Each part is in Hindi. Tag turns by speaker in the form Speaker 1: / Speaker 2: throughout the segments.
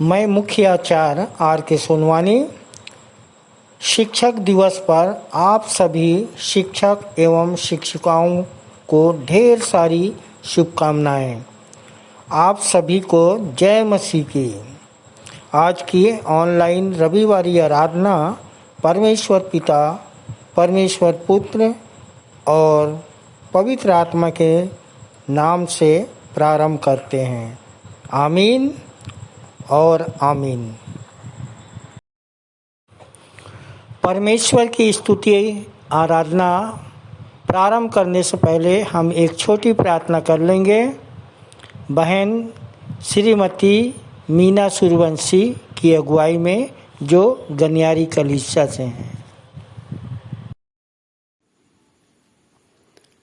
Speaker 1: मैं मुख्य आचार्य आर के सोनवानी शिक्षक दिवस पर आप सभी शिक्षक एवं शिक्षिकाओं को ढेर सारी शुभकामनाएं। आप सभी को जय मसीह की। आज की ऑनलाइन रविवारी आराधना परमेश्वर पिता, परमेश्वर पुत्र और पवित्र आत्मा के नाम से प्रारंभ करते हैं। आमीन और आमीन। परमेश्वर की स्तुति आराधना प्रारंभ करने से पहले हम एक छोटी प्रार्थना कर लेंगे। बहन श्रीमती मीना सूर्यवंशी की अगुवाई में, जो गनियारी कलीसिया से हैं।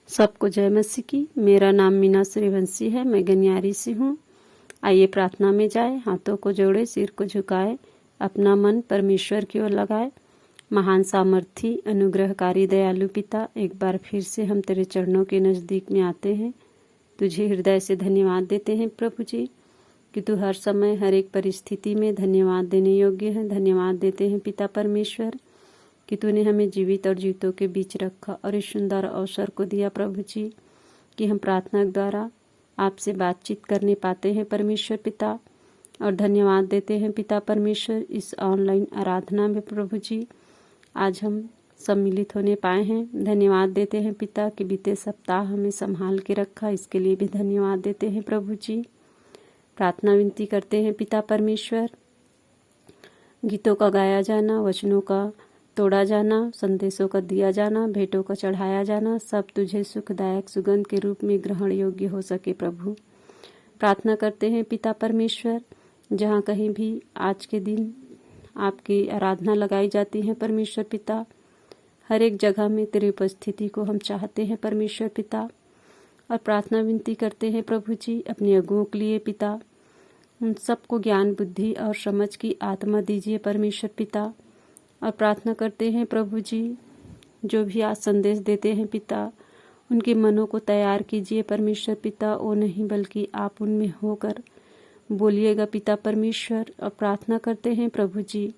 Speaker 2: सबको जय मसीह की। मेरा नाम मीना सूर्यवंशी है, मैं गनियारी से हूँ। आइए प्रार्थना में जाए। हाथों को जोड़े, सिर को झुकाए, अपना मन परमेश्वर की ओर लगाए। महान सामर्थी अनुग्रहकारी दयालु पिता, एक बार फिर से हम तेरे चरणों के नज़दीक में आते हैं। तुझे हृदय से धन्यवाद देते हैं प्रभु जी कि तू हर समय हर एक परिस्थिति में धन्यवाद देने योग्य है। धन्यवाद देते हैं पिता परमेश्वर कि तूने हमें जीवित और जीवितों के बीच रखा और इस सुंदर अवसर को दिया प्रभु जी कि हम प्रार्थना द्वारा आपसे बातचीत करने पाते हैं परमेश्वर पिता। और धन्यवाद देते हैं पिता परमेश्वर इस ऑनलाइन आराधना में प्रभु जी आज हम सम्मिलित होने पाए हैं। धन्यवाद देते हैं पिता कि बीते सप्ताह हमें संभाल के रखा, इसके लिए भी धन्यवाद देते हैं प्रभु जी। प्रार्थना विनती करते हैं पिता परमेश्वर, गीतों का गाया जाना, वचनों का तोड़ा जाना, संदेशों का दिया जाना, भेंटों का चढ़ाया जाना, सब तुझे सुखदायक सुगंध के रूप में ग्रहण योग्य हो सके प्रभु। प्रार्थना करते हैं पिता परमेश्वर, जहाँ कहीं भी आज के दिन आपकी आराधना लगाई जाती है परमेश्वर पिता, हर एक जगह में तेरी उपस्थिति को हम चाहते हैं परमेश्वर पिता। और प्रार्थना विनती करते हैं प्रभु जी अपने अगुओं के लिए पिता, उन सबको ज्ञान बुद्धि और समझ की आत्मा दीजिए परमेश्वर पिता। और प्रार्थना करते हैं प्रभु जी जो भी आज संदेश देते हैं पिता, उनके मनों को तैयार कीजिए परमेश्वर पिता। वो नहीं बल्कि आप उनमें होकर बोलिएगा पिता परमेश्वर। और प्रार्थना करते हैं प्रभु जी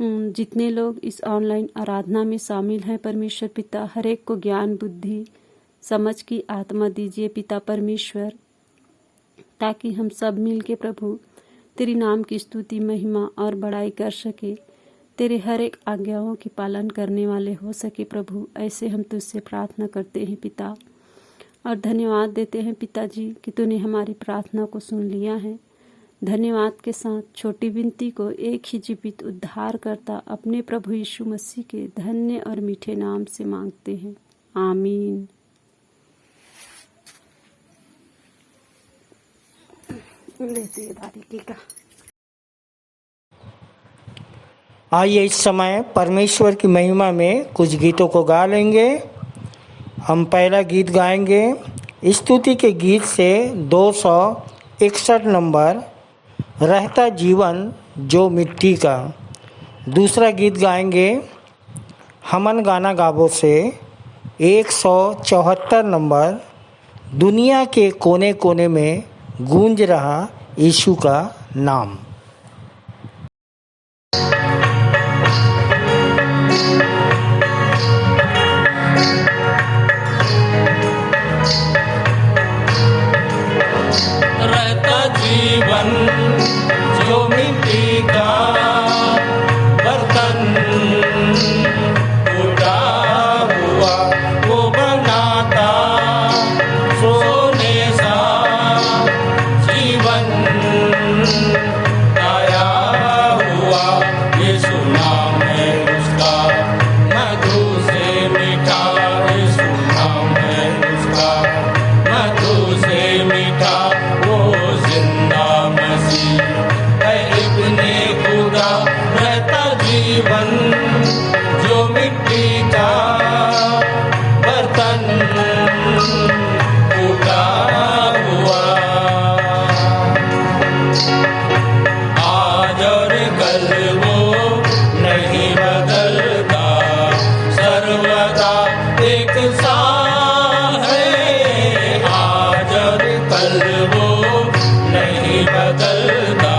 Speaker 2: जितने लोग इस ऑनलाइन आराधना में शामिल हैं परमेश्वर पिता, हर एक को ज्ञान बुद्धि समझ की आत्मा दीजिए पिता परमेश्वर, ताकि हम सब मिल के प्रभु तेरी नाम की स्तुति महिमा और बड़ाई कर सके, तेरे हर एक आज्ञाओं की पालन करने वाले हो सके प्रभु। ऐसे हम तुझसे प्रार्थना करते हैं पिता। और धन्यवाद देते हैं पिताजी कि तूने हमारी प्रार्थना को सुन लिया है। धन्यवाद के साथ छोटी विनती को एक ही जीवित उद्धार करता अपने प्रभु यीशु मसीह के धन्य और मीठे नाम से मांगते हैं, आमीन।
Speaker 1: आइए इस समय परमेश्वर की महिमा में कुछ गीतों को गा लेंगे। हम पहला गीत गाएंगे स्तुति के गीत से 261 नंबर, रहता जीवन जो मिट्टी का। दूसरा गीत गाएंगे हमन गाना गाबो से 174 नंबर, दुनिया के कोने कोने में गूंज रहा यीशु का नाम।
Speaker 3: रहता जीवन जो मिट्टी का बर्तन टूटा हुआ वो बनाता सोने सा जीवन आया हुआ यीशु नाम है उसका मधु से मीठा, यीशु नाम है उसका मधु से मीठा, वो जिंदा मसीह है इब्ने खुदा। रहता जीवन जो मिट्टी का बर्तन टूटा हुआ, आज और कल वो नहीं बदलता, सर्वदा एक सा है। आज और कल वो नहीं बदलता,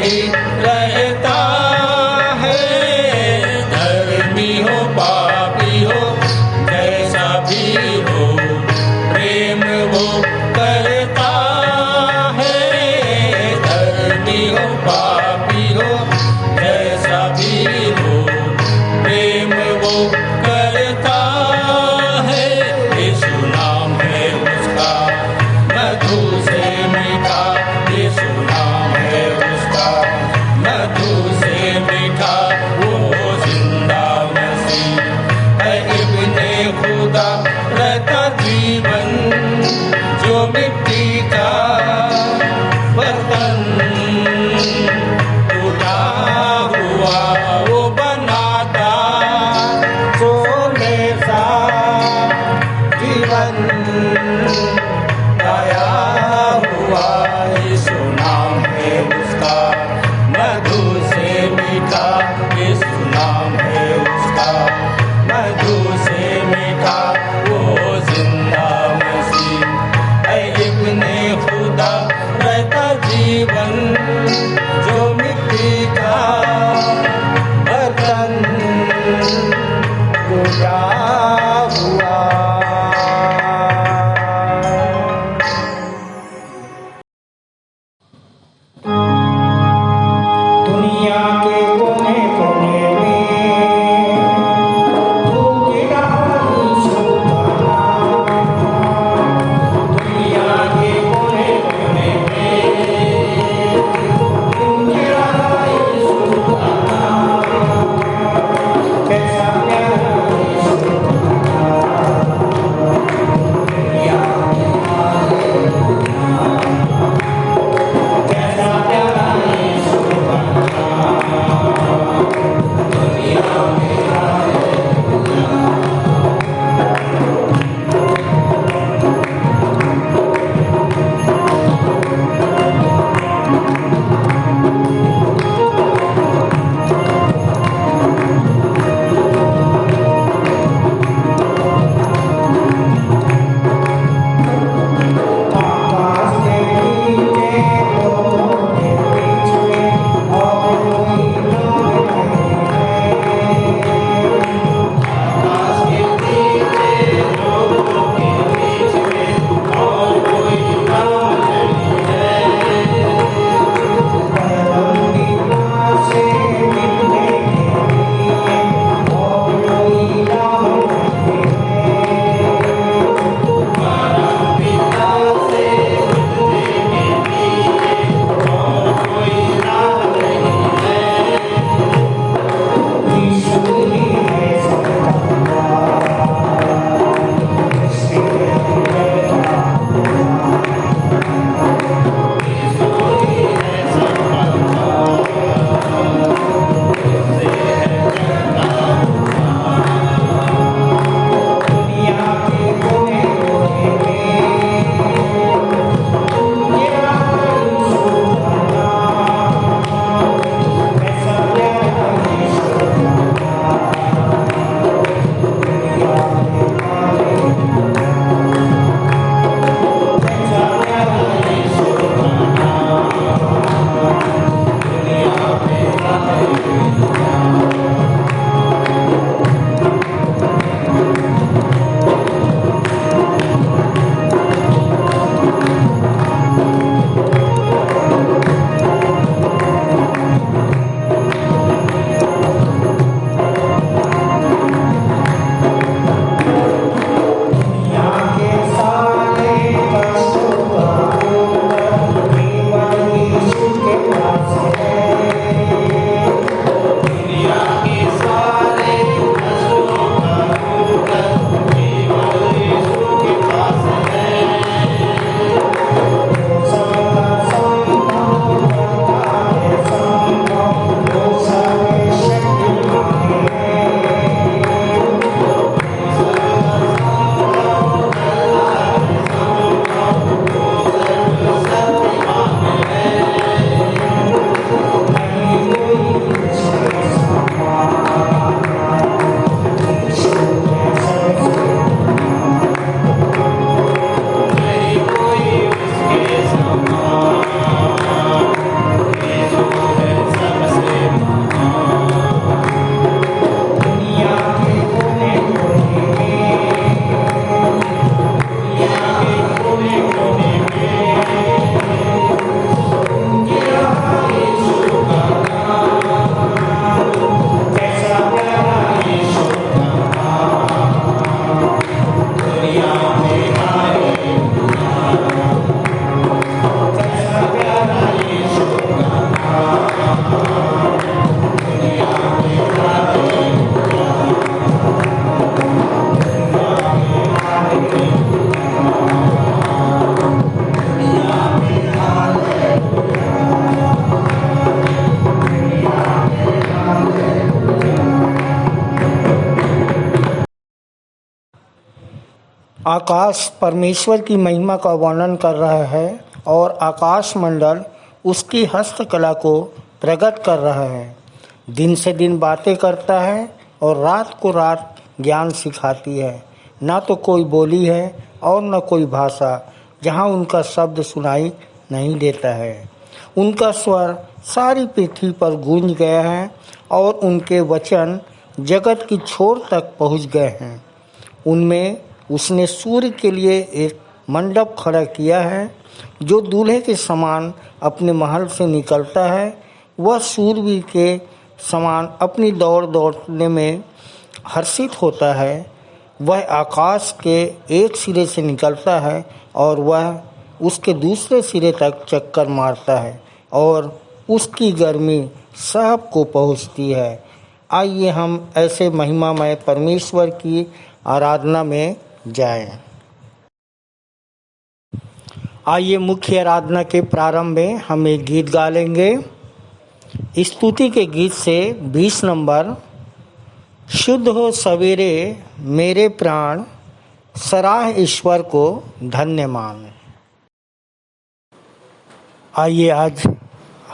Speaker 3: ही रहता है। धर्मी हो पापी हो जैसा भी हो, प्रेम वो करता है। धर्मी हो पापी हो जैसा भी हो, प्रेम वो करता है। यीशु नाम है उसका मधु से मीठा, यीशु नाम है उसका मधु से मीठा। वो जिंदा मसीह है, इब्ने खुदा रहता जीवन, जो मिट्टी का बर्तन टूटा हुआ वो बनाता सोने सा जीवन गाया हुआ। यीशु नाम है उसका मधु से मीठा, यीशु नाम है उसका मधु से मीठा। वो जिंदा मसीह है, इब्ने खुदा रहता जीवन, जो मिट्टी का बर्तन टूटा हुआ। दुनिया के कोने कोने में फूकेगा यीशु का नाम। दुनिया के कोने कोने में
Speaker 1: आकाश परमेश्वर की महिमा का वर्णन कर रहा है और आकाश मंडल उसकी हस्तकला को प्रकट कर रहा है। दिन से दिन बातें करता है और रात को रात ज्ञान सिखाती है। ना तो कोई बोली है और न कोई भाषा जहाँ उनका शब्द सुनाई नहीं देता है। उनका स्वर सारी पृथ्वी पर गूंज गया है और उनके वचन जगत की छोर तक पहुँच गए हैं। उनमें उसने सूर्य के लिए एक मंडप खड़ा किया है जो दूल्हे के समान अपने महल से निकलता है। वह सूर्यवीर के समान अपनी दौड़ दौड़ने में हर्षित होता है। वह आकाश के एक सिरे से निकलता है और वह उसके दूसरे सिरे तक चक्कर मारता है और उसकी गर्मी सबको पहुँचती है। आइए हम ऐसे महिमामय परमेश्वर की आराधना में जाएं। आइए मुख्य आराधना के प्रारंभ में हम एक गीत गा लेंगे। स्तुति के गीत से 20 नंबर, शुद्ध हो सवेरे मेरे प्राण, सराह ईश्वर को धन्य मान। आइए आज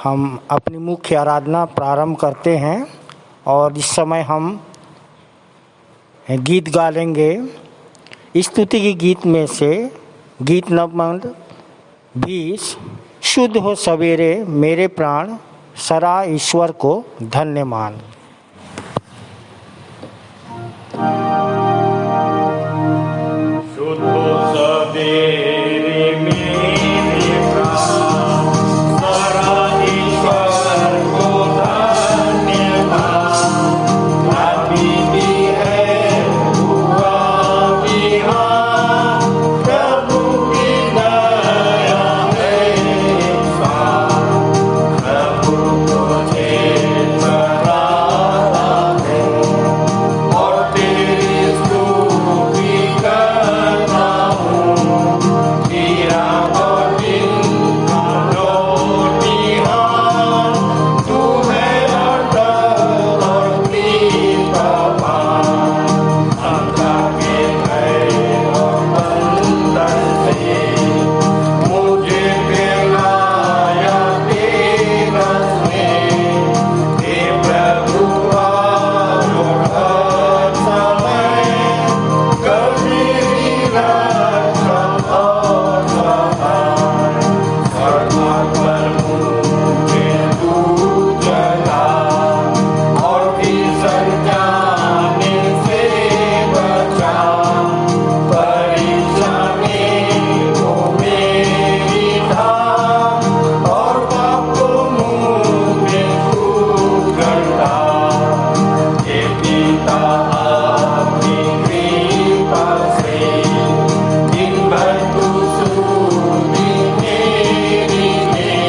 Speaker 1: हम अपनी मुख्य आराधना प्रारंभ करते हैं और इस समय हम गीत गा लेंगे। स्तुति के गीत में से गीत नंबर 20, शुद्ध हो सवेरे मेरे प्राण, सराह ईश्वर को धन्य मान।
Speaker 3: शुद्ध हो सवेरे मेरे प्राण, सराह ईश्वर को धन्य मान। अभी भी है हुआ बिहान, प्रभु की दया है साथ, प्रभु तुझे सराहना है और तेरी स्तुति करता हूँ। तेरा दिन का लोटिहान, तू है अटल और कृपावान। अंधा के भय और बंधन से मुझे दिलाया तेरा स्नेह। हे प्रभु आज और हर समय, कभी रक्षा और सहाय। सदा पर मुझे तू जगा और भीषण जाने से बचा। परीक्षा में हो मेरी धाम और पाप मुझे छूट करता। हे पिता आपकी कृपा से दिन भर तू स्तुति मेरी है।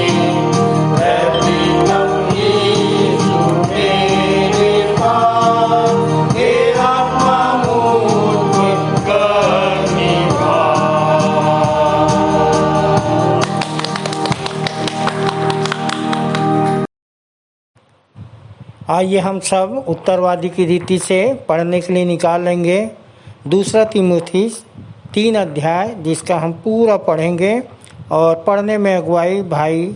Speaker 3: प्रीतम यीशु मेरे पास, हे आत्मा मुझ पर कर निवास।
Speaker 1: आइए हम सब उत्तरवादी की रीति से पढ़ने के लिए निकाल लेंगे। दूसरा तीमुथी 3 अध्याय, जिसका हम पूरा पढ़ेंगे और पढ़ने में अगुवाई भाई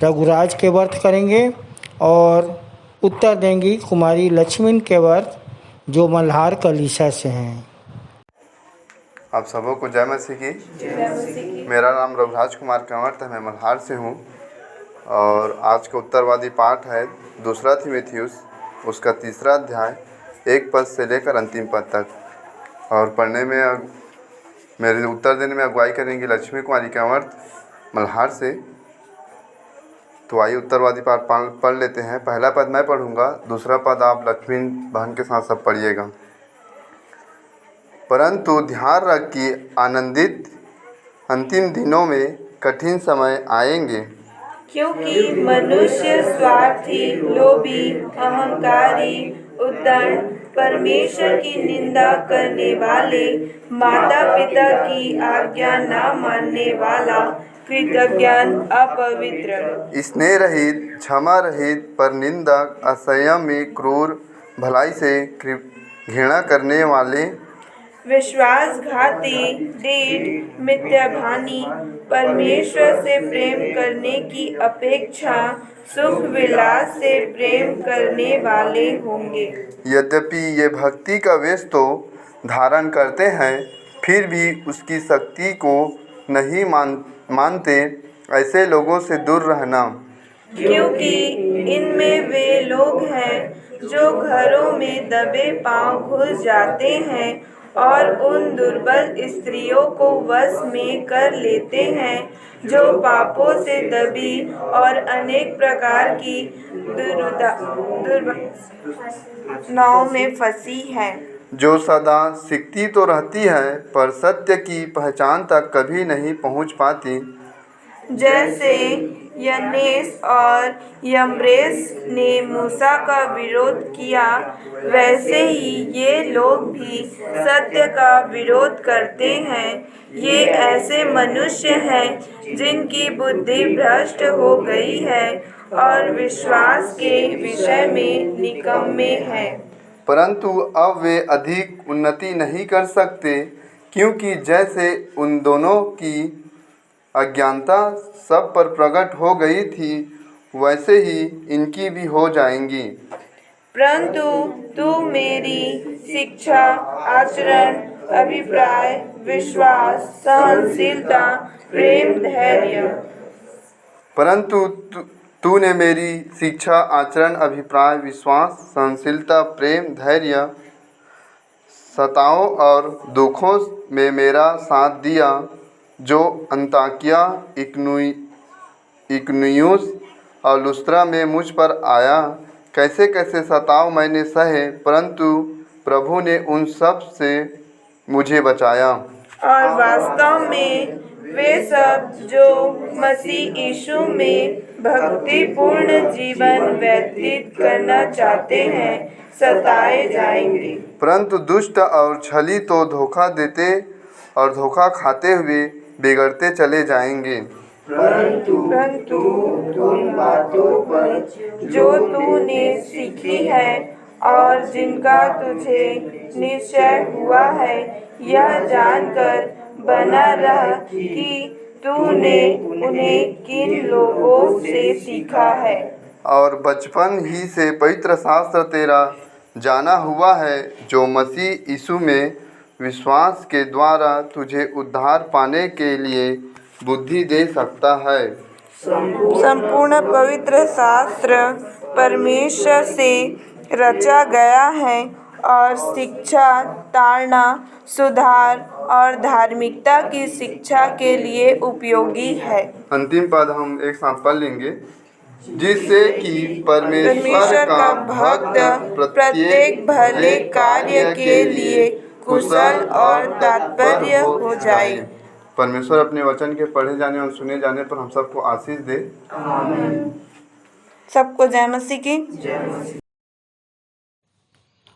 Speaker 1: रघुराज के व्रत करेंगे और उत्तर देंगी कुमारी लक्ष्मण के व्रत, जो मल्हार कलीसिया से हैं।
Speaker 4: आप सबों को जय मसीह की। मेरा नाम रघुराज कुमार कंवर है, मैं मल्हार से हूँ और आज का उत्तरवादी पाठ है दूसरा तीमुथियुस, उसका 3 अध्याय 1 पद से लेकर अंतिम पद तक। और पढ़ने में मेरे उत्तर देने में अगुवाई करेंगी लक्ष्मी कुमारी कंवर मल्हार से। तो आइए उत्तरवादी पाठ पढ़ लेते हैं। पहला पद मैं पढ़ूंगा, दूसरा पद आप लक्ष्मी बहन के साथ सब पढ़िएगा। परंतु ध्यान रख कि आनंदित अंतिम दिनों में कठिन समय आएंगे,
Speaker 5: क्योंकि मनुष्य स्वार्थी, लोभी, अहंकारी, उद्दंड, परमेश्वर की निंदा करने वाले, माता पिता की आज्ञा न मानने वाला, कृतज्ञान, अपवित्र,
Speaker 4: स्नेह रहित, क्षमा रहित, पर निंदक, असंयमी, क्रूर, भलाई से घृणा करने वाले,
Speaker 5: विश्वासघाती, ढीठ, मिथ्याभानी, परमेश्वर से प्रेम करने की अपेक्षा सुख विलास से प्रेम करने वाले होंगे।
Speaker 4: यद्यपि ये भक्ति का वेश तो धारण करते हैं, फिर भी उसकी शक्ति को नहीं मानते। ऐसे लोगों से दूर रहना,
Speaker 5: क्योंकि इनमें वे लोग हैं जो घरों में दबे पांव घुस जाते हैं और उन दुर्बल स्त्रियों को वश में कर लेते हैं जो पापों से दबी और अनेक प्रकार की दुर्घटनाओं में फंसी है,
Speaker 4: जो सदा सीखती तो रहती है पर सत्य की पहचान तक कभी नहीं पहुंच पाती।
Speaker 5: जैसे यन्नेस और यम्ब्रेस ने मूसा का विरोध किया, वैसे ही ये लोग भी सत्य का विरोध करते हैं। ये ऐसे मनुष्य हैं जिनकी बुद्धि भ्रष्ट हो गई है और विश्वास के विषय में निकम्मे हैं।
Speaker 4: परंतु अब वे अधिक उन्नति नहीं कर सकते, क्योंकि जैसे उन दोनों की अज्ञानता सब पर प्रकट हो गई थी, वैसे ही इनकी भी हो जाएंगी।
Speaker 5: परंतु तू मेरी शिक्षा, आचरण, अभिप्राय, विश्वास, सहनशीलता, प्रेम, धैर्य।
Speaker 4: परंतु तूने मेरी शिक्षा, आचरण, अभिप्राय, विश्वास, सहनशीलता, प्रेम, धैर्य, सताओं और दुखों में मेरा साथ दिया, जो अंताकिया, इकनियुस और लुस्त्रा में मुझ पर आया। कैसे कैसे सताव मैंने सहे, परंतु प्रभु ने उन सब से मुझे बचाया।
Speaker 5: और वास्तव में वे सब जो मसीह यीशु में भक्तिपूर्ण जीवन व्यतीत करना चाहते हैं, सताए जाएंगे।
Speaker 4: परंतु दुष्ट और छली तो धोखा देते और धोखा खाते हुए बिगड़ते चले जाएंगे।
Speaker 5: परंतु उन बातों पर जो तूने सीखी है और जिनका तुझे निश्चय हुआ है, यह जानकर बना रह कि तूने उन्हें किन लोगों से सीखा है।
Speaker 4: और बचपन ही से पवित्र शास्त्र तेरा जाना हुआ है, जो मसीह यीशु में विश्वास के द्वारा तुझे उद्धार पाने के लिए बुद्धि दे सकता है।
Speaker 5: संपूर्ण पवित्र शास्त्र परमेश्वर से रचा गया है और शिक्षा, ताड़ना, सुधार और धार्मिकता की शिक्षा के लिए उपयोगी है।
Speaker 4: अंतिम पद हम एक साथ पढ़ लेंगे। जिससे कि परमेश्वर का भक्त प्रत्येक भले कार्य के लिए कुशल और तात्पर्य हो जाए। परमेश्वर अपने वचन के पढ़े जाने और सुने जाने पर हम सबको आशीष दे।
Speaker 5: सबको जय मसीह की।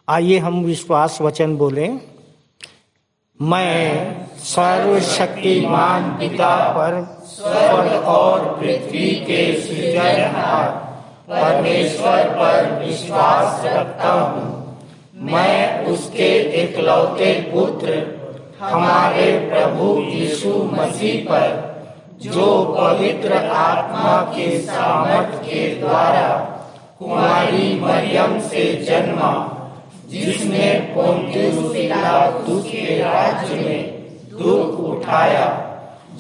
Speaker 1: आइए हम विश्वास वचन बोलें। मैं सर्वशक्तिमान पिता पर स्वर्ग और पृथ्वी के सृजनहार परमेश्वर पर विश्वास रखता हूँ। मैं उसके एकलौते पुत्र हमारे प्रभु यीशु मसीह पर, जो पवित्र आत्मा के सामर्थ के द्वारा कुमारी मरियम से जन्मा, जिसने पोंतियुस पिलातुस के राज्य में दुख उठाया,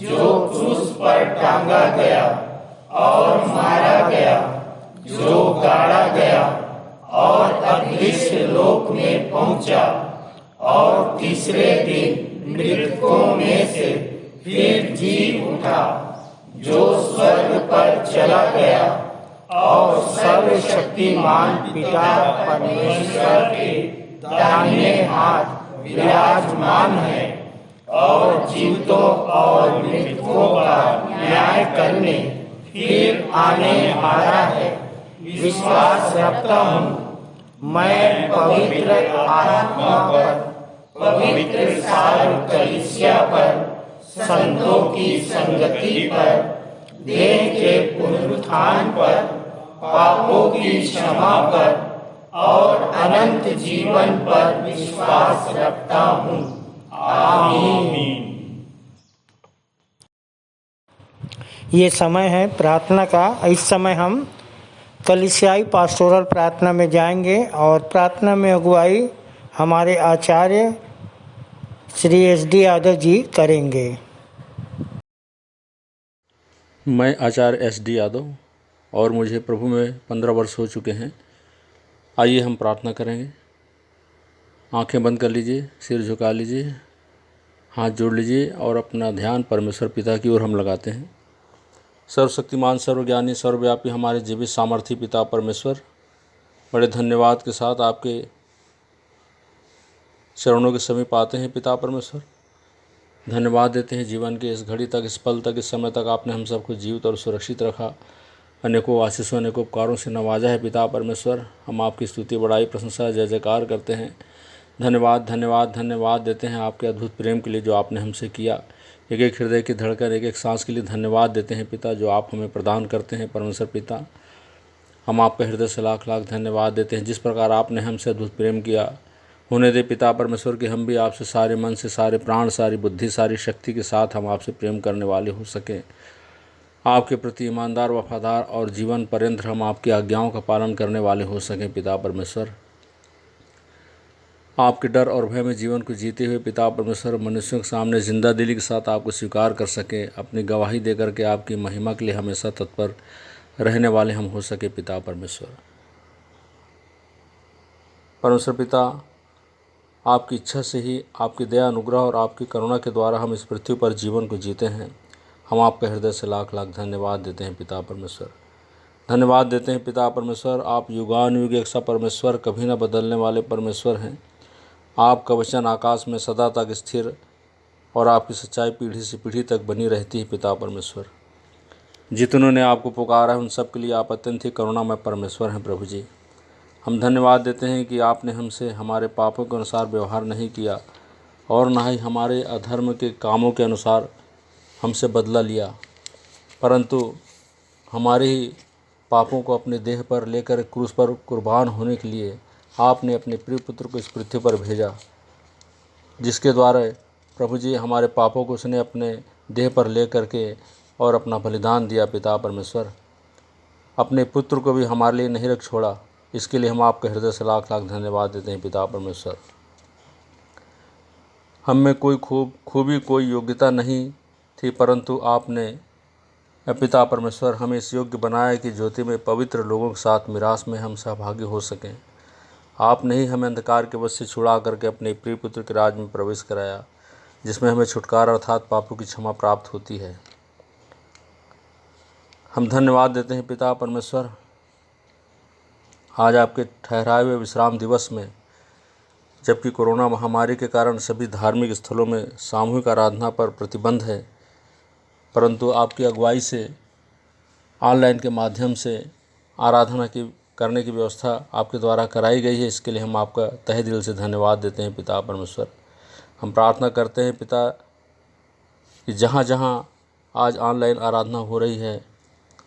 Speaker 1: जो क्रूस पर टांगा गया और मारा गया, जो गाड़ा गया और अदृश्य लोक में पहुंचा, और तीसरे दिन मृतकों में से फिर जी उठा, जो स्वर्ग पर चला गया और सर्वशक्तिमान पिता परमेश्वर के दाहिने हाथ विराजमान है, और जीवितों और मृतकों का न्याय करने फिर आने वाला है। विश्वास रखता हूँ मैं पवित्र आत्मा पर, पवित्र सार्व कलीसिया पर, संतों की संगति पर, देह के पुनरुत्थान पर, पापों की क्षमा पर और अनंत जीवन पर विश्वास रखता हूँ। ये समय है प्रार्थना का। इस समय हम कलीसियाई पास्टोरल प्रार्थना में जाएंगे और प्रार्थना में अगुवाई हमारे आचार्य श्री SD यादव जी करेंगे।
Speaker 6: मैं आचार्य SD यादव और मुझे प्रभु में 15 वर्ष हो चुके हैं। आइए हम प्रार्थना करेंगे। आंखें बंद कर लीजिए, सिर झुका लीजिए, हाथ जोड़ लीजिए और अपना ध्यान परमेश्वर पिता की ओर हम लगाते हैं। सर्वशक्तिमान, सर्वज्ञानी, सर्वव्यापी हमारे जीवित सामर्थी पिता परमेश्वर, बड़े धन्यवाद के साथ आपके चरणों के समीप आते हैं पिता परमेश्वर। धन्यवाद देते हैं जीवन के इस घड़ी तक, इस पल तक, इस समय तक आपने हम सबको जीवित और सुरक्षित रखा, अनेकों आशीषों अनेकों उपकारों से नवाजा है पिता परमेश्वर। हम आपकी स्तुति, बड़ाई, प्रशंसा, जय जयकार करते हैं। धन्यवाद धन्यवाद धन्यवाद देते हैं आपके अद्भुत प्रेम के लिए जो आपने हमसे किया। एक एक हृदय की धड़कन, एक एक सांस के लिए धन्यवाद देते हैं पिता जो आप हमें प्रदान करते हैं परमेश्वर पिता। हम आपका हृदय से लाख लाख धन्यवाद देते हैं। जिस प्रकार आपने हमसे अद्भुत प्रेम किया, होने दे पिता परमेश्वर कि हम भी आपसे सारे मन से, सारे प्राण, सारी बुद्धि, सारी शक्ति के साथ हम आपसे प्रेम करने वाले हो सकें। आपके प्रति ईमानदार, वफादार और जीवन पर्यंत हम आपकी आज्ञाओं का पालन करने वाले हो सकें पिता परमेश्वर। आपके डर और भय में जीवन को जीते हुए पिता परमेश्वर मनुष्यों के सामने जिंदा दिली के साथ आपको स्वीकार कर सकें, अपनी गवाही दे करके आपकी महिमा के लिए हमेशा तत्पर रहने वाले हम हो सके पिता परमेश्वर। परमेश्वर पिता, आपकी इच्छा से ही, आपकी दया, अनुग्रह और आपकी करुणा के द्वारा हम इस पृथ्वी पर जीवन को जीते हैं। हम आपके हृदय से लाख लाख धन्यवाद देते हैं पिता परमेश्वर। धन्यवाद देते हैं पिता परमेश्वर। आप युगानुयुग एक सा परमेश्वर, कभी न बदलने वाले परमेश्वर हैं। आपका वचन आकाश में सदा तक स्थिर और आपकी सच्चाई पीढ़ी से पीढ़ी तक बनी रहती है पिता परमेश्वर। जितनों ने आपको पुकारा है उन सब के लिए आप अत्यंत ही करुणामय परमेश्वर हैं प्रभु जी। हम धन्यवाद देते हैं कि आपने हमसे हमारे पापों के अनुसार व्यवहार नहीं किया और न ही हमारे अधर्म के कामों के अनुसार हमसे बदला लिया, परंतु हमारे ही पापों को अपने देह पर लेकर क्रूस पर कुर्बान होने के लिए आपने अपने प्रिय पुत्र को इस पृथ्वी पर भेजा, जिसके द्वारा प्रभु जी हमारे पापों को उसने अपने देह पर ले करके और अपना बलिदान दिया पिता परमेश्वर। अपने पुत्र को भी हमारे लिए नहीं रख छोड़ा, इसके लिए हम आपके हृदय से लाख लाख धन्यवाद देते हैं पिता परमेश्वर। हम में कोई खूबी, कोई योग्यता नहीं थी, परंतु आपने पिता परमेश्वर हमें इस योग्य बनाया कि ज्योति में पवित्र लोगों के साथ मिरास में हम सहभागी हो सकें। आपने ही हमें अंधकार के वश से छुड़ा करके अपने प्रिय पुत्र के राज में प्रवेश कराया, जिसमें हमें छुटकारा अर्थात पापों की क्षमा प्राप्त होती है। हम धन्यवाद देते हैं पिता परमेश्वर। आज आपके ठहराए हुए विश्राम दिवस में, जबकि कोरोना महामारी के कारण सभी धार्मिक स्थलों में सामूहिक आराधना पर प्रतिबंध है, परंतु आपकी अगुवाई से ऑनलाइन के माध्यम से आराधना करने की व्यवस्था आपके द्वारा कराई गई है। इसके लिए हम आपका तहे दिल से धन्यवाद देते हैं पिता परमेश्वर। हम प्रार्थना करते हैं पिता कि जहाँ जहाँ आज ऑनलाइन आराधना हो रही है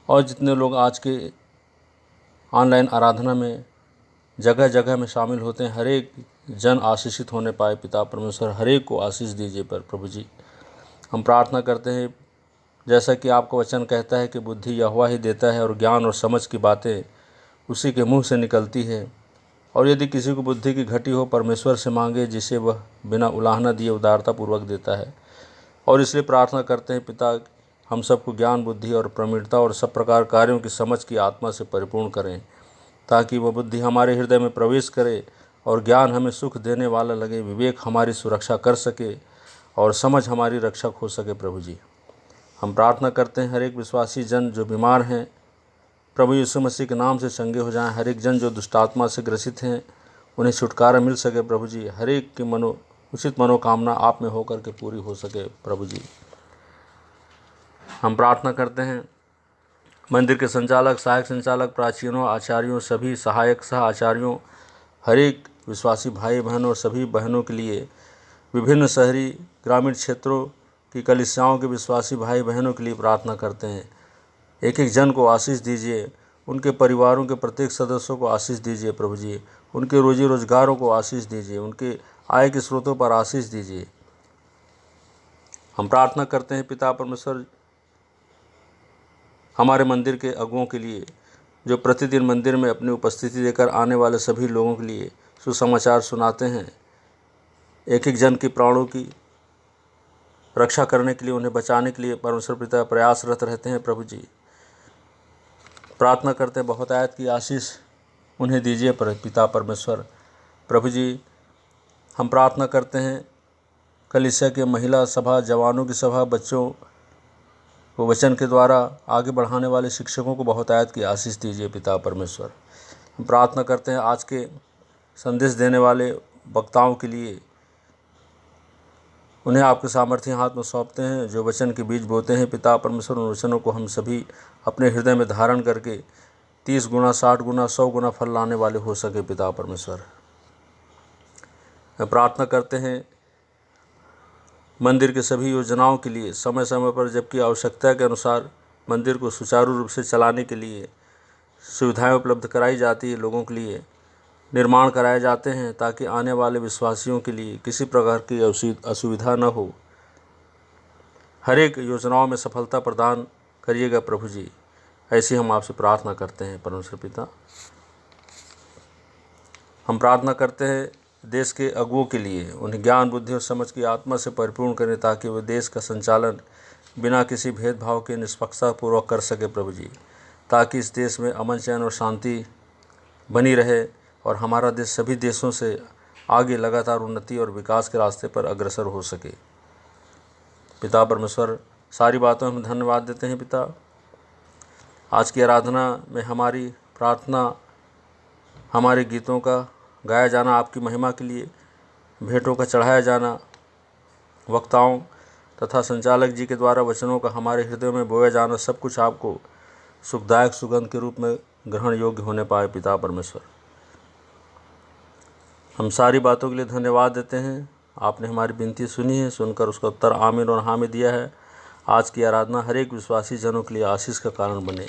Speaker 6: और जितने लोग आज के ऑनलाइन आराधना में जगह जगह में शामिल होते हैं, हर एक जन आशीषित होने पाए पिता परमेश्वर। हर एक को आशीष दीजिए पर प्रभु जी। हम प्रार्थना करते हैं जैसा कि आपका वचन कहता है कि बुद्धि यहोवा ही देता है और ज्ञान और समझ की बातें उसी के मुंह से निकलती है, और यदि किसी को बुद्धि की घटी हो परमेश्वर से मांगे, जिसे वह बिना उलाहना दिए उदारतापूर्वक देता है। और इसलिए प्रार्थना करते हैं पिता, हम सबको ज्ञान, बुद्धि और प्रवीणता और सब प्रकार कार्यों की समझ की आत्मा से परिपूर्ण करें, ताकि वह बुद्धि हमारे हृदय में प्रवेश करे और ज्ञान हमें सुख देने वाला लगे, विवेक हमारी सुरक्षा कर सके और समझ हमारी रक्षक हो सके प्रभु जी। हम प्रार्थना करते हैं हर एक विश्वासी जन जो बीमार हैं प्रभु यीशु मसीह के नाम से चंगे हो जाएं। हर एक जन जो दुष्टात्मा से ग्रसित हैं उन्हें छुटकारा मिल सके प्रभु जी। हर एक की उचित मनोकामना आप में होकर के पूरी हो सके प्रभु जी। हम प्रार्थना करते हैं मंदिर के संचालक, सहायक संचालक, प्राचीनों, आचार्यों, सभी सहायक सह आचार्यों, हर एक विश्वासी भाई बहन और सभी बहनों के लिए, विभिन्न शहरी ग्रामीण क्षेत्रों की कलीसियाओं के विश्वासी भाई बहनों के लिए प्रार्थना करते हैं। एक एक जन को आशीष दीजिए, उनके परिवारों के प्रत्येक सदस्यों को आशीष दीजिए प्रभु जी। उनके रोजी रोजगारों को आशीष दीजिए, उनके आय के स्रोतों पर आशीष दीजिए। हम प्रार्थना करते हैं पिता परमेश्वर हमारे मंदिर के अगुओं के लिए, जो प्रतिदिन मंदिर में अपनी उपस्थिति देकर आने वाले सभी लोगों के लिए सुसमाचार सुनाते हैं, एक एक जन की प्राणों की रक्षा करने के लिए, उन्हें बचाने के लिए परमेश्वर पिता प्रयासरत रहते हैं। प्रभु जी प्रार्थना करते हैं बहुत आयत की आशीष उन्हें दीजिए पिता परमेश्वर। प्रभु जी हम प्रार्थना करते हैं कलीसिया के महिला सभा, जवानों की सभा, बच्चों को वचन के द्वारा आगे बढ़ाने वाले शिक्षकों को बहुत आयत की आशीष दीजिए पिता परमेश्वर। हम प्रार्थना करते हैं आज के संदेश देने वाले वक्ताओं के लिए, उन्हें आपके सामर्थ्य हाथ में सौंपते हैं, जो वचन के बीज बोते हैं पिता परमेश्वर। उन वचनों को हम सभी अपने हृदय में धारण करके 30 गुना, 60 गुना, 100 गुना फल लाने वाले हो सके पिता परमेश्वर। प्रार्थना करते हैं मंदिर के सभी योजनाओं के लिए, समय समय पर जबकि आवश्यकता के अनुसार मंदिर को सुचारू रूप से चलाने के लिए सुविधाएं उपलब्ध कराई जाती है, लोगों के लिए निर्माण कराए जाते हैं, ताकि आने वाले विश्वासियों के लिए किसी प्रकार की असुविधा न हो। हर एक योजनाओं में सफलता प्रदान करिएगा प्रभु जी, ऐसी हम आपसे प्रार्थना करते हैं परमेश्वर पिता। हम प्रार्थना करते हैं देश के अगुओं के लिए, उन्हें ज्ञान, बुद्धि और समझ की आत्मा से परिपूर्ण करें, ताकि वे देश का संचालन बिना किसी भेदभाव के निष्पक्षतापूर्वक कर सके प्रभु जी, ताकि इस देश में अमन, चैन और शांति बनी रहे और हमारा देश सभी देशों से आगे लगातार उन्नति और विकास के रास्ते पर अग्रसर हो सके। पिता परमेश्वर सारी बातों में हम धन्यवाद देते हैं पिता। आज की आराधना में हमारी प्रार्थना, हमारे गीतों का गाया जाना आपकी महिमा के लिए, भेंटों का चढ़ाया जाना, वक्ताओं तथा संचालक जी के द्वारा वचनों का हमारे हृदय में बोया जाना, सब कुछ आपको सुखदायक सुगंध के रूप में ग्रहण योग्य होने पाए पिता परमेश्वर। हम सारी बातों के लिए धन्यवाद देते हैं। आपने हमारी विनती सुनी है, सुनकर उसका उत्तर आमीन और हाँ में दिया है। आज की आराधना हर एक विश्वासी जनों के लिए आशीष का कारण बने।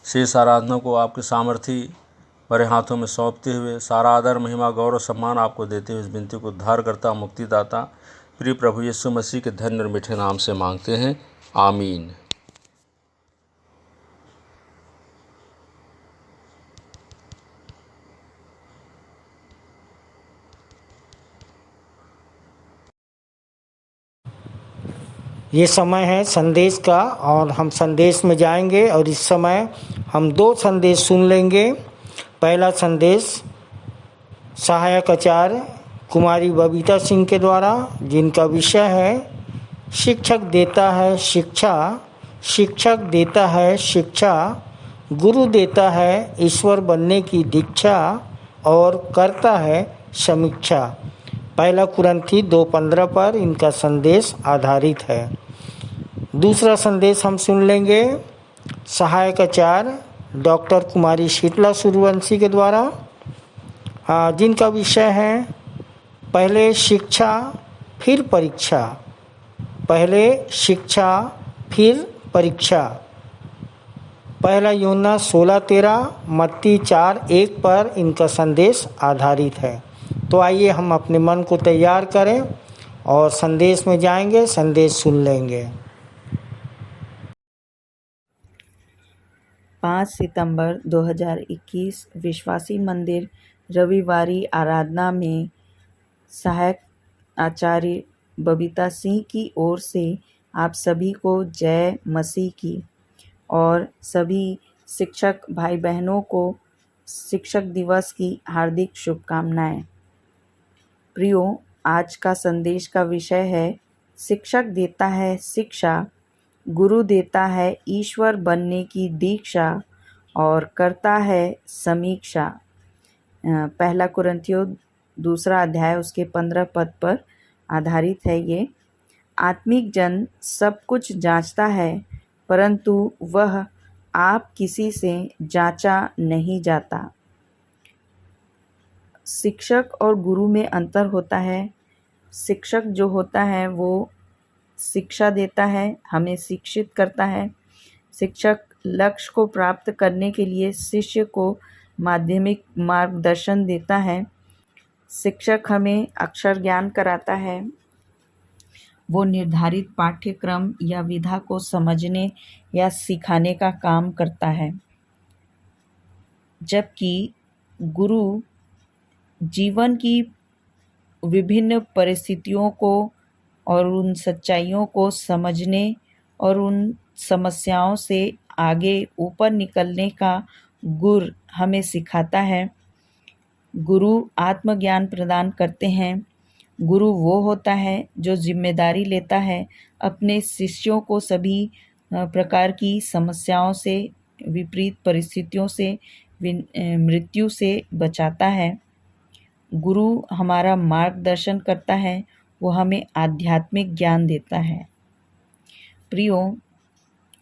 Speaker 6: शेष आराधना को आपके सामर्थी बड़े हाथों में सौंपते हुए सारा आदर, महिमा, गौरव, सम्मान आपको देते हुए इस विनती को उद्धार करता, मुक्तिदाता प्रिय प्रभु यीशु मसीह के धन्य और मीठे नाम से मांगते हैं, आमीन।
Speaker 1: ये समय है संदेश का और हम संदेश में जाएंगे और इस समय हम 2 संदेश सुन लेंगे। पहला संदेश सहायक आचार्य कुमारी बबीता सिंह के द्वारा, जिनका विषय है शिक्षक देता है शिक्षा, शिक्षक देता है शिक्षा, गुरु देता है ईश्वर बनने की दीक्षा और करता है समीक्षा। पहला कुरंथी 2:15 पर इनका संदेश आधारित है। दूसरा संदेश हम सुन लेंगे सहायक आचार्य डॉक्टर कुमारी शीतला सूर्यवंशी के द्वारा, जिनका विषय है पहले शिक्षा फिर परीक्षा, पहले शिक्षा फिर परीक्षा। पहला यूहन्ना 16:13, मत्ती 4:1 पर इनका संदेश आधारित है। तो आइए हम अपने मन को तैयार करें और संदेश में जाएंगे, संदेश सुन लेंगे।
Speaker 5: 5 सितंबर 2021 विश्वासी मंदिर रविवारी आराधना में सहायक आचार्य बबीता सिंह की ओर से आप सभी को जय मसीह की और सभी शिक्षक भाई बहनों को शिक्षक दिवस की हार्दिक शुभकामनाएं। प्रियो, आज का संदेश का विषय है शिक्षक देता है शिक्षा, गुरु देता है ईश्वर बनने की दीक्षा और करता है समीक्षा। पहला कुरिन्थियों 2 अध्याय उसके 15 पद पर आधारित है। ये आत्मिक जन सब कुछ जांचता है, परंतु वह आप किसी से जांचा नहीं जाता। शिक्षक और गुरु में अंतर होता है। शिक्षक जो होता है वो शिक्षा देता है, हमें शिक्षित करता है। शिक्षक लक्ष्य को प्राप्त करने के लिए शिष्य को माध्यमिक मार्गदर्शन देता है। शिक्षक हमें अक्षर ज्ञान कराता है
Speaker 7: वो निर्धारित पाठ्यक्रम या विधा को समझने या सिखाने का काम करता है, जबकि गुरु जीवन की विभिन्न परिस्थितियों को और उन सच्चाइयों को समझने और उन समस्याओं से आगे ऊपर निकलने का गुर हमें सिखाता है। गुरु आत्मज्ञान प्रदान करते हैं। गुरु वो होता है जो जिम्मेदारी लेता है अपने शिष्यों को सभी प्रकार की समस्याओं से, विपरीत परिस्थितियों से, मृत्यु से बचाता है। गुरु हमारा मार्गदर्शन करता है, वो हमें आध्यात्मिक ज्ञान देता है। प्रियो,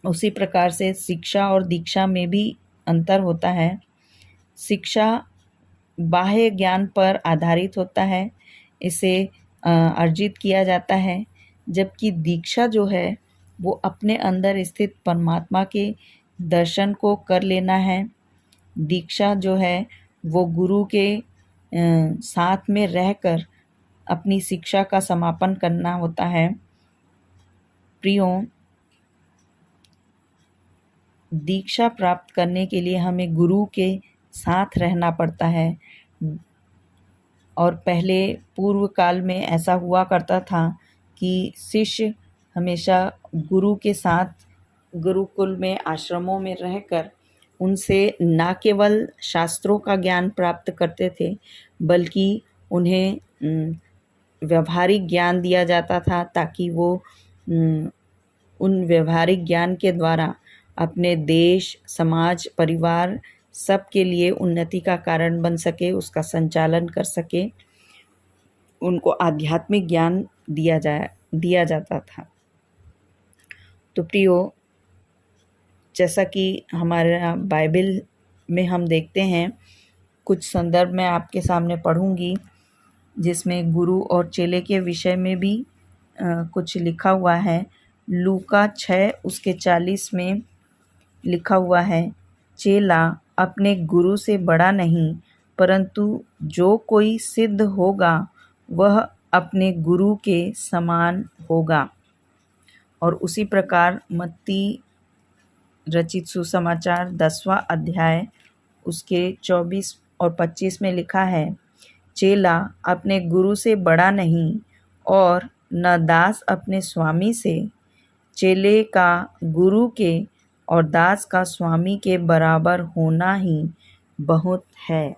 Speaker 7: उसी प्रकार से शिक्षा और दीक्षा में भी अंतर होता है। शिक्षा बाह्य ज्ञान पर आधारित होता है, इसे अर्जित किया जाता है, जबकि दीक्षा जो है वो अपने अंदर स्थित परमात्मा के दर्शन को कर लेना है। दीक्षा जो है वो गुरु के साथ में रहकर अपनी शिक्षा का समापन करना होता है। प्रियो, दीक्षा प्राप्त करने के लिए हमें गुरु के साथ रहना पड़ता है। और पहले पूर्व काल में ऐसा हुआ करता था कि शिष्य हमेशा गुरु के साथ गुरुकुल में, आश्रमों में रहकर उनसे न केवल शास्त्रों का ज्ञान प्राप्त करते थे, बल्कि उन्हें व्यवहारिक ज्ञान दिया जाता था, ताकि वो उन व्यवहारिक ज्ञान के द्वारा अपने देश, समाज, परिवार सब के लिए उन्नति का कारण बन सके, उसका संचालन कर सके। उनको आध्यात्मिक ज्ञान दिया जाता था। तो प्रियो, जैसा कि हमारा बाइबल में हम देखते हैं, कुछ संदर्भ मैं आपके सामने पढ़ूंगी जिसमें गुरु और चेले के विषय में भी कुछ लिखा हुआ है। लूका 6 उसके 40 में लिखा हुआ है, चेला अपने गुरु से बड़ा नहीं, परंतु जो कोई सिद्ध होगा वह अपने गुरु के समान होगा। और उसी प्रकार मत्ती रचित सुसमाचार 10वां अध्याय उसके 24 और 25 में लिखा है, चेला अपने गुरु से बड़ा नहीं और न दास अपने स्वामी से, चेले का गुरु के और दास का स्वामी के बराबर होना ही बहुत है।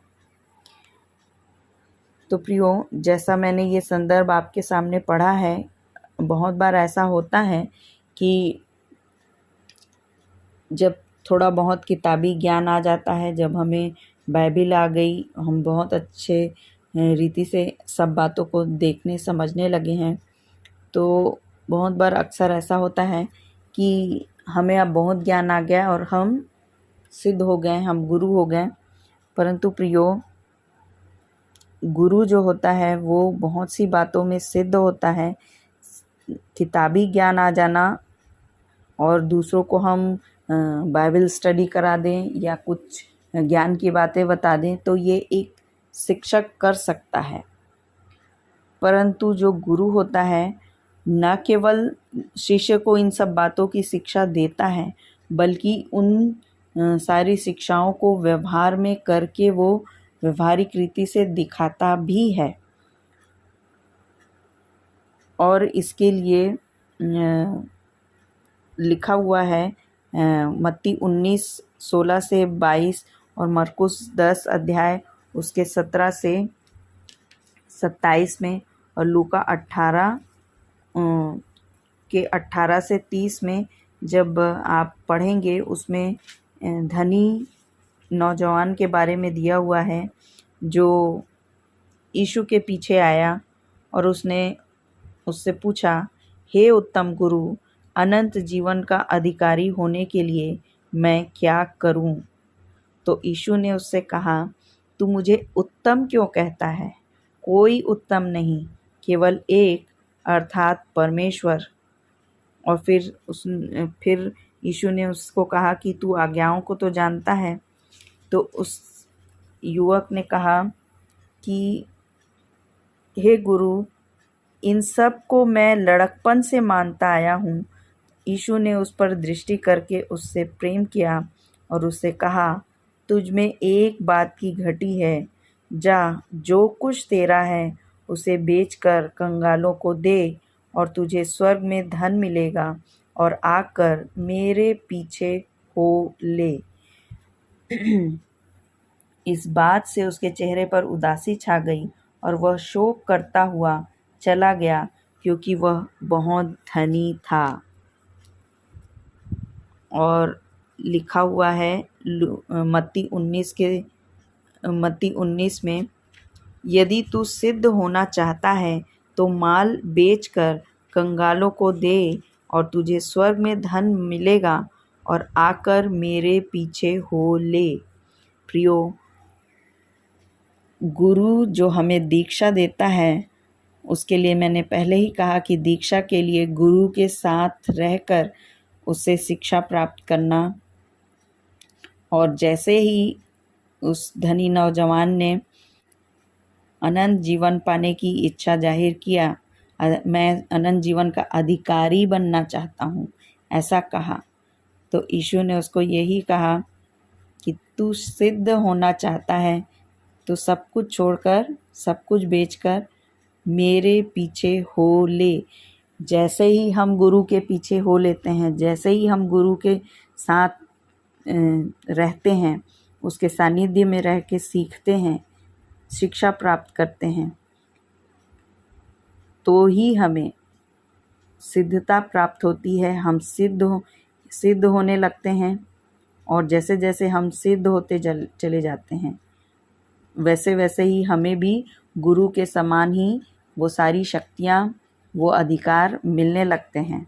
Speaker 7: तो प्रियो, जैसा मैंने ये संदर्भ आपके सामने पढ़ा है, बहुत बार ऐसा होता है कि जब थोड़ा बहुत किताबी ज्ञान आ जाता है, जब हमें बाइबल आ गई, हम बहुत अच्छे रीति से सब बातों को देखने समझने लगे हैं, तो बहुत बार अक्सर ऐसा होता है कि हमें अब बहुत ज्ञान आ गया और हम सिद्ध हो गए, हम गुरु हो गए। परंतु प्रियो, गुरु जो होता है वो बहुत सी बातों में सिद्ध होता है। किताबी ज्ञान आ जाना और दूसरों को हम बाइबल स्टडी करा दें या कुछ ज्ञान की बातें बता दें, तो ये एक शिक्षक कर सकता है। परंतु जो गुरु होता है, न केवल शिष्य को इन सब बातों की शिक्षा देता है, बल्कि उन सारी शिक्षाओं को व्यवहार में करके वो व्यवहारिक रीति से दिखाता भी है। और इसके लिए लिखा हुआ है मत्ती 19:16 से 22 और मरकुस 10 अध्याय उसके 17 से 27 में, और लूका 18 के 18 से 30 में जब आप पढ़ेंगे, उसमें धनी नौजवान के बारे में दिया हुआ है जो यीशु के पीछे आया और उसने उससे पूछा, हे उत्तम गुरु, अनंत जीवन का अधिकारी होने के लिए मैं क्या करूं? तो यीशु ने उससे कहा, तू मुझे उत्तम क्यों कहता है? कोई उत्तम नहीं, केवल एक, अर्थात परमेश्वर। और फिर यीशु ने उसको कहा कि तू आज्ञाओं को तो जानता है। तो उस युवक ने कहा कि हे गुरु, इन सब को मैं लड़कपन से मानता आया हूँ। यीशु ने उस पर दृष्टि करके उससे प्रेम किया और उससे कहा, तुझ में एक बात की घटी है। जा, जो कुछ तेरा है उसे बेचकर कंगालों को दे और तुझे स्वर्ग में धन मिलेगा, और आकर मेरे पीछे हो ले। इस बात से उसके चेहरे पर उदासी छा गई और वह शोक करता हुआ चला गया, क्योंकि वह बहुत धनी था। और लिखा हुआ है मत्ती 19 में, यदि तू सिद्ध होना चाहता है तो माल बेचकर कंगालों को दे और तुझे स्वर्ग में धन मिलेगा, और आकर मेरे पीछे हो ले। प्रियो, गुरु जो हमें दीक्षा देता है, उसके लिए मैंने पहले ही कहा कि दीक्षा के लिए गुरु के साथ रहकर उससे शिक्षा प्राप्त करना। और जैसे ही उस धनी नौजवान ने अनंत जीवन पाने की इच्छा जाहिर किया, मैं अनंत जीवन का अधिकारी बनना चाहता हूँ, ऐसा कहा, तो यीशु ने उसको यही कहा कि तू सिद्ध होना चाहता है तो सब कुछ छोड़कर, सब कुछ बेचकर मेरे पीछे हो ले। जैसे ही हम गुरु के पीछे हो लेते हैं, जैसे ही हम गुरु के साथ रहते हैं, उसके सानिध्य में रह के सीखते हैं, शिक्षा प्राप्त करते हैं, तो ही हमें सिद्धता प्राप्त होती है। हम सिद्ध होने लगते हैं, और जैसे जैसे हम सिद्ध होते चले जाते हैं, वैसे वैसे ही हमें भी गुरु के समान ही वो सारी शक्तियाँ, वो अधिकार मिलने लगते हैं।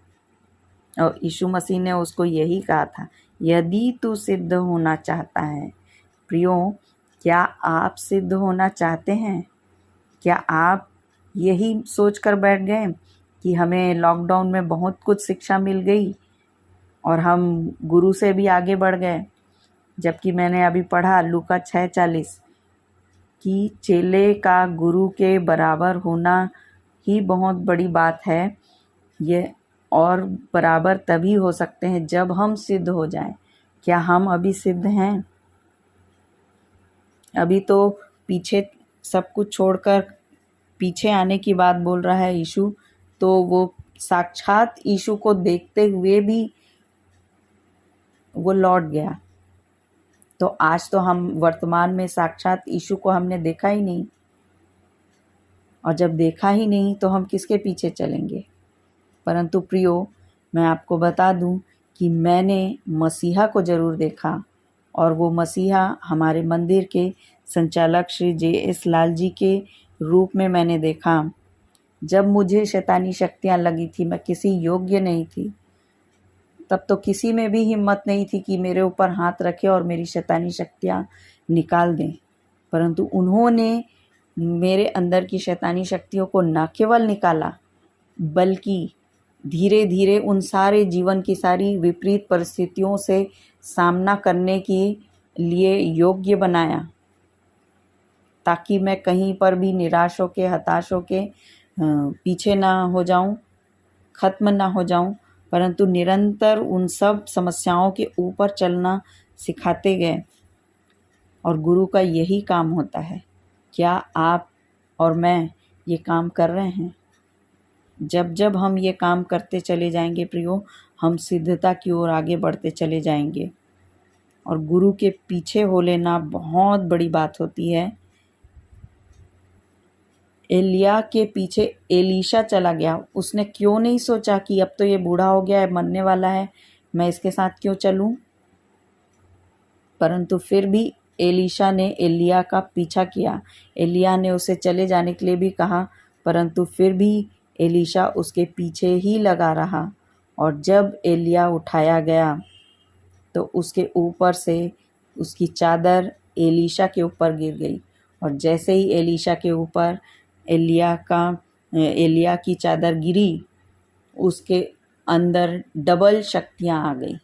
Speaker 7: और यीशु मसीह ने उसको यही कहा था, यदि तू सिद्ध होना चाहता है। प्रियो, क्या आप सिद्ध होना चाहते हैं? क्या आप यही सोच कर बैठ गए कि हमें लॉकडाउन में बहुत कुछ शिक्षा मिल गई और हम गुरु से भी आगे बढ़ गए? जबकि मैंने अभी पढ़ा लूका 6:40 कि चेले का गुरु के बराबर होना ही बहुत बड़ी बात है। ये और बराबर तभी हो सकते हैं जब हम सिद्ध हो जाएं। क्या हम अभी सिद्ध हैं? अभी तो पीछे सब कुछ छोड़कर पीछे आने की बात बोल रहा है यीशु, तो वो साक्षात यीशु को देखते हुए भी वो लौट गया। तो आज तो हम वर्तमान में साक्षात यीशु को हमने देखा ही नहीं, और जब देखा ही नहीं तो हम किसके पीछे चलेंगे? परंतु प्रियो, मैं आपको बता दूं कि मैंने मसीहा को ज़रूर देखा, और वो मसीहा हमारे मंदिर के संचालक श्री J.S. लाल जी के रूप में मैंने देखा। जब मुझे शैतानी शक्तियाँ लगी थी, मैं किसी योग्य नहीं थी, तब तो किसी में भी हिम्मत नहीं थी कि मेरे ऊपर हाथ रखे और मेरी शैतानी शक्तियाँ निकाल दें। परंतु उन्होंने मेरे अंदर की शैतानी शक्तियों को न केवल निकाला, बल्कि धीरे धीरे उन सारे जीवन की सारी विपरीत परिस्थितियों से सामना करने के लिए योग्य बनाया, ताकि मैं कहीं पर भी निराश होके, हताश होके पीछे ना हो जाऊं, ख़त्म ना हो जाऊं, परंतु निरंतर उन सब समस्याओं के ऊपर चलना सिखाते गए। और गुरु का यही काम होता है। क्या आप और मैं ये काम कर रहे हैं? जब जब हम ये काम करते चले जाएंगे प्रियो, हम सिद्धता की ओर आगे बढ़ते चले जाएंगे। और गुरु के पीछे हो लेना बहुत बड़ी बात होती है। एलिया के पीछे एलीशा चला गया। उसने क्यों नहीं सोचा कि अब तो ये बूढ़ा हो गया है, मरने वाला है, मैं इसके साथ क्यों चलूं? परंतु फिर भी एलीशा ने एलिया का पीछा किया। एलिया ने उसे चले जाने के लिए भी कहा, परंतु फिर भी एलीशा उसके पीछे ही लगा रहा। और जब एलिया उठाया गया तो उसके ऊपर से उसकी चादर एलीशा के ऊपर गिर गई, और जैसे ही एलीशा के ऊपर एलिया की चादर गिरी, उसके अंदर डबल शक्तियाँ आ गई।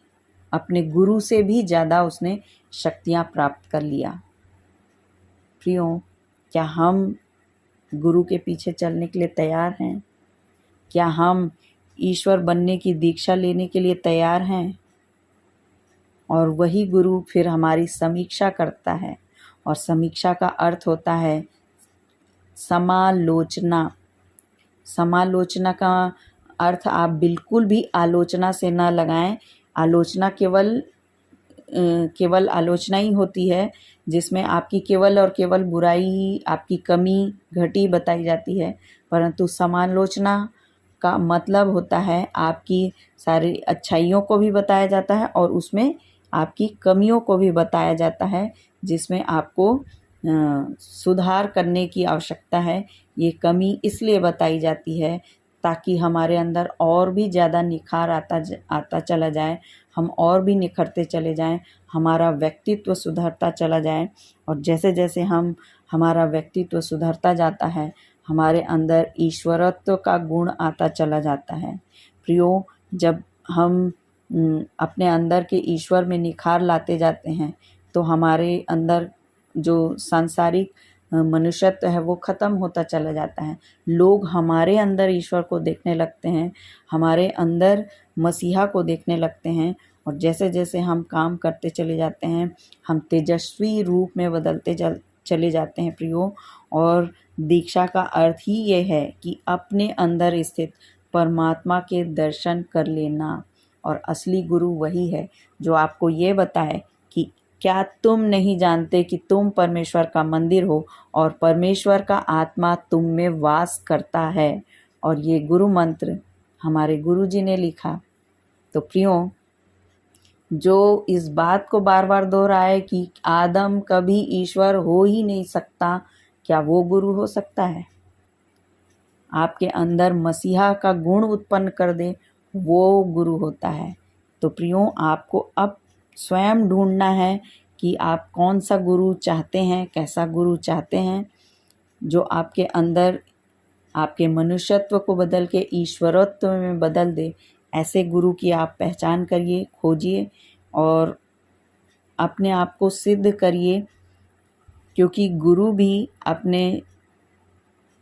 Speaker 7: अपने गुरु से भी ज़्यादा उसने शक्तियाँ प्राप्त कर लिया। प्रियो, क्या हम गुरु के पीछे चलने के लिए तैयार हैं? क्या हम ईश्वर बनने की दीक्षा लेने के लिए तैयार हैं? और वही गुरु फिर हमारी समीक्षा करता है, और समीक्षा का अर्थ होता है समालोचना। समालोचना का अर्थ आप बिल्कुल भी आलोचना से ना लगाएं। आलोचना केवल आलोचना ही होती है जिसमें आपकी केवल और केवल बुराई ही, आपकी कमी घटी बताई जाती है। परंतु समालोचना का मतलब होता है आपकी सारी अच्छाइयों को भी बताया जाता है और उसमें आपकी कमियों को भी बताया जाता है, जिसमें आपको सुधार करने की आवश्यकता है। ये कमी इसलिए बताई जाती है ताकि हमारे अंदर और भी ज़्यादा निखार आता चला जाए, हम और भी निखरते चले जाएं, हमारा व्यक्तित्व सुधरता चला जाए। और जैसे जैसे हमारा व्यक्तित्व सुधरता जाता है, हमारे अंदर ईश्वरत्व का गुण आता चला जाता है। प्रियो, जब हम अपने अंदर के ईश्वर में निखार लाते जाते हैं तो हमारे अंदर जो सांसारिक मनुष्यत्व है वो ख़त्म होता चला जाता है। लोग हमारे अंदर ईश्वर को देखने लगते हैं, हमारे अंदर मसीहा को देखने लगते हैं। और जैसे जैसे हम काम करते चले जाते हैं, हम तेजस्वी रूप में बदलते चले जाते हैं प्रियो। और दीक्षा का अर्थ ही ये है कि अपने अंदर स्थित परमात्मा के दर्शन कर लेना। और असली गुरु वही है जो आपको ये बताए कि क्या तुम नहीं जानते कि तुम परमेश्वर का मंदिर हो और परमेश्वर का आत्मा तुम में वास करता है। और ये गुरु मंत्र हमारे गुरु जी ने लिखा। तो प्रियो, जो इस बात को बार बार दोहराए कि आदम कभी ईश्वर हो ही नहीं सकता, क्या वो गुरु हो सकता है? आपके अंदर मसीहा का गुण उत्पन्न कर दे, वो गुरु होता है। तो प्रियो, आपको अब स्वयं ढूंढना है कि आप कौन सा गुरु चाहते हैं, कैसा गुरु चाहते हैं, जो आपके अंदर आपके मनुष्यत्व को बदल के ईश्वरत्व में बदल दे। ऐसे गुरु की आप पहचान करिए, खोजिए और अपने आप को सिद्ध करिए, क्योंकि गुरु भी अपने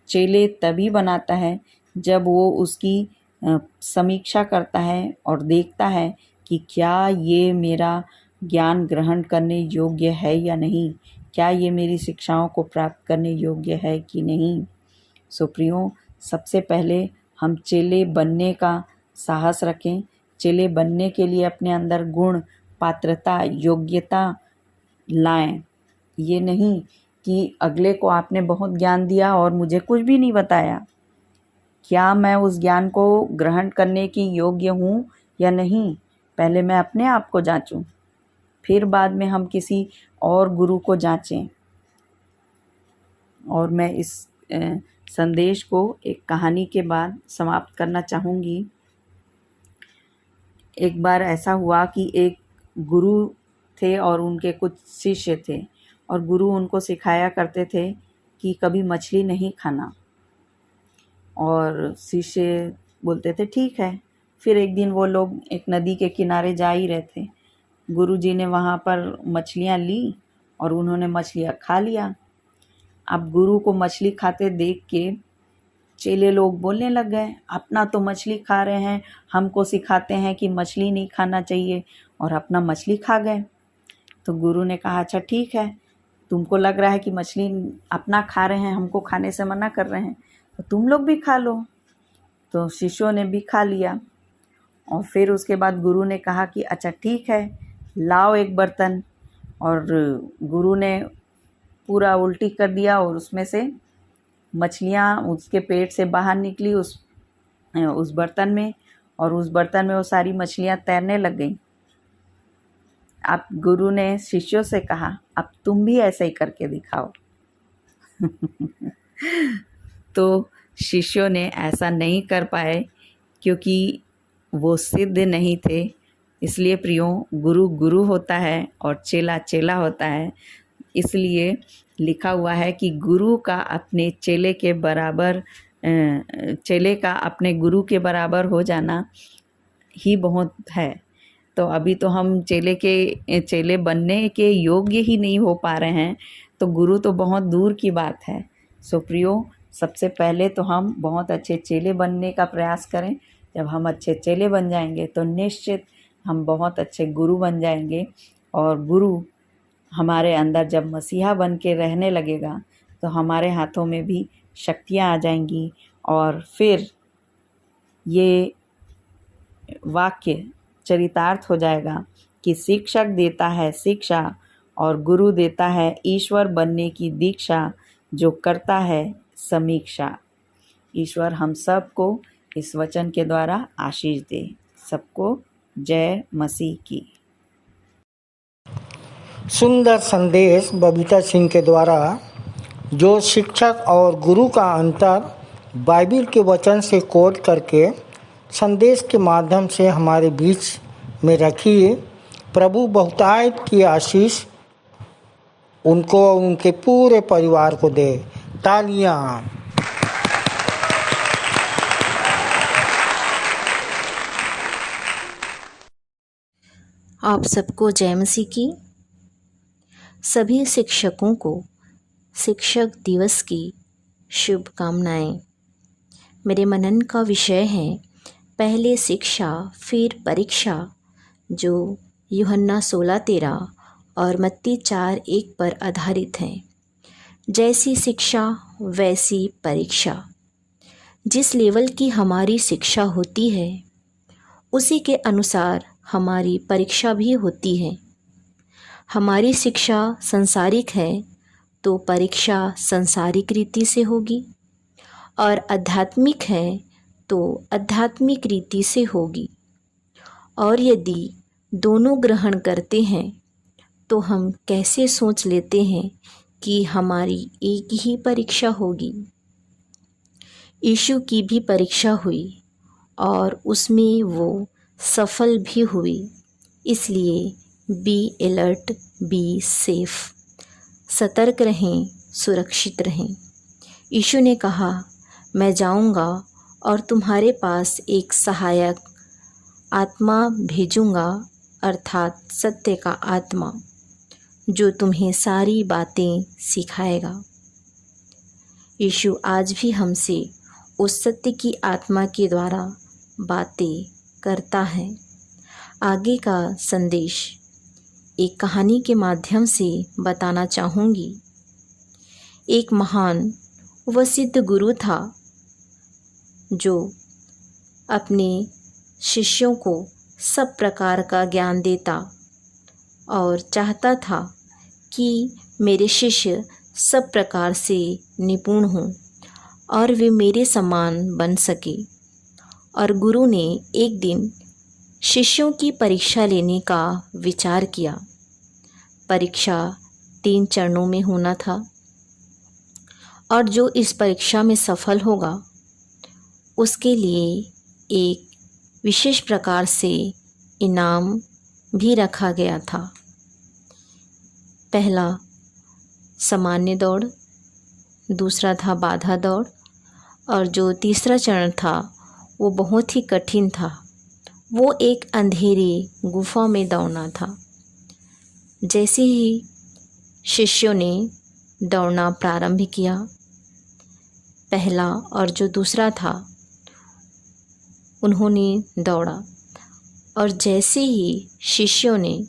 Speaker 7: चेले तभी बनाता है जब वो उसकी समीक्षा करता है और देखता है कि क्या ये मेरा ज्ञान ग्रहण करने योग्य है या नहीं, क्या ये मेरी शिक्षाओं को प्राप्त करने योग्य है कि नहीं। सो प्रियो, सबसे पहले हम चेले बनने का साहस रखें। चेले बनने के लिए अपने अंदर गुण, पात्रता, योग्यता लाएं। ये नहीं कि अगले को आपने बहुत ज्ञान दिया और मुझे कुछ भी नहीं बताया, क्या मैं उस ज्ञान को ग्रहण करने की योग्य हूँ या नहीं। पहले मैं अपने आप को जांचूं, फिर बाद में हम किसी और गुरु को जांचें। और मैं इस संदेश को एक कहानी के बाद समाप्त करना चाहूँगी। एक बार ऐसा हुआ कि एक गुरु थे और उनके कुछ शिष्य थे, और गुरु उनको सिखाया करते थे कि कभी मछली नहीं खाना। और शिष्य बोलते थे ठीक है। फिर एक दिन वो लोग एक नदी के किनारे जा ही रहे थे। गुरुजी ने वहाँ पर मछलियाँ ली और उन्होंने मछलियाँ खा लिया। अब गुरु को मछली खाते देख के चेले लोग बोलने लग गए, अपना तो मछली खा रहे हैं, हमको सिखाते हैं कि मछली नहीं खाना चाहिए, और अपना मछली खा गए। तो गुरु ने कहा अच्छा ठीक है, तुमको लग रहा है कि मछली अपना खा रहे हैं, हमको खाने से मना कर रहे हैं, तो तुम लोग भी खा लो। तो शिष्यों ने भी खा लिया। और फिर उसके बाद गुरु ने कहा कि अच्छा ठीक है, लाओ एक बर्तन। और गुरु ने पूरा उल्टी कर दिया और उसमें से मछलियाँ उसके पेट से बाहर निकली उस बर्तन में, और उस बर्तन में वो सारी मछलियाँ तैरने लग गईं। अब गुरु ने शिष्यों से कहा अब तुम भी ऐसा ही करके दिखाओ। तो शिष्यों ने ऐसा नहीं कर पाए क्योंकि वो सिद्ध नहीं थे। इसलिए प्रियो, गुरु गुरु होता है और चेला चेला होता है। इसलिए लिखा हुआ है कि गुरु का अपने चेले के बराबर, चेले का अपने गुरु के बराबर हो जाना ही बहुत है। तो अभी तो हम चेले बनने के योग्य ही नहीं हो पा रहे हैं, तो गुरु तो बहुत दूर की बात है। सो प्रियो, सबसे पहले तो हम बहुत अच्छे चेले बनने का प्रयास करें। जब हम अच्छे चेले बन जाएंगे तो निश्चित हम बहुत अच्छे गुरु बन जाएंगे, और गुरु हमारे अंदर जब मसीहा बन के रहने लगेगा तो हमारे हाथों में भी शक्तियाँ आ जाएंगी। और फिर ये वाक्य चरितार्थ हो जाएगा कि शिक्षक देता है शिक्षा और गुरु देता है ईश्वर बनने की दीक्षा, जो करता है समीक्षा। ईश्वर हम सबको इस वचन के द्वारा आशीष दे। सबको जय मसीह की।
Speaker 1: सुंदर संदेश बबीता सिंह के द्वारा, जो शिक्षक और गुरु का अंतर बाइबिल के वचन से कोट करके संदेश के माध्यम से हमारे बीच में रखी। प्रभु बहुतायत की आशीष उनको और उनके पूरे परिवार को दे। तालियां।
Speaker 8: आप सबको जय मसीह की। सभी शिक्षकों को शिक्षक दिवस की शुभकामनाएं। मेरे मनन का विषय है पहले शिक्षा फिर परीक्षा, जो यूहन्ना 16:13 और मत्ती 4:1 पर आधारित है। जैसी शिक्षा वैसी परीक्षा। जिस लेवल की हमारी शिक्षा होती है उसी के अनुसार हमारी परीक्षा भी होती है। हमारी शिक्षा संसारिक है तो परीक्षा संसारिक रीति से होगी, और आध्यात्मिक है तो आध्यात्मिक रीति से होगी। और यदि दोनों ग्रहण करते हैं तो हम कैसे सोच लेते हैं कि हमारी एक ही परीक्षा होगी। यीशु की भी परीक्षा हुई और उसमें वो सफल भी हुई। इसलिए बी अलर्ट, बी सेफ, सतर्क रहें, सुरक्षित रहें। यीशु ने कहा, मैं जाऊंगा और तुम्हारे पास एक सहायक आत्मा भेजूंगा, अर्थात सत्य का आत्मा, जो तुम्हें सारी बातें सिखाएगा। यीशु आज भी हमसे उस सत्य की आत्मा के द्वारा बातें करता है। आगे का संदेश एक कहानी के माध्यम से बताना चाहूँगी। एक महान व सिद्ध गुरु था जो अपने शिष्यों को सब प्रकार का ज्ञान देता और चाहता था कि मेरे शिष्य सब प्रकार से निपुण हों और वे मेरे समान बन सके। और गुरु ने एक दिन शिष्यों की परीक्षा लेने का विचार किया। परीक्षा 3 चरणों में होना था, और जो इस परीक्षा में सफल होगा उसके लिए एक विशेष प्रकार से इनाम भी रखा गया था। पहला सामान्य दौड़, दूसरा था बाधा दौड़, और जो तीसरा चरण था वो बहुत ही कठिन था। वो एक अंधेरी गुफा में दौड़ना था। जैसे ही शिष्यों ने दौड़ना प्रारंभ किया, पहला और जो दूसरा था उन्होंने दौड़ा, और जैसे ही शिष्यों ने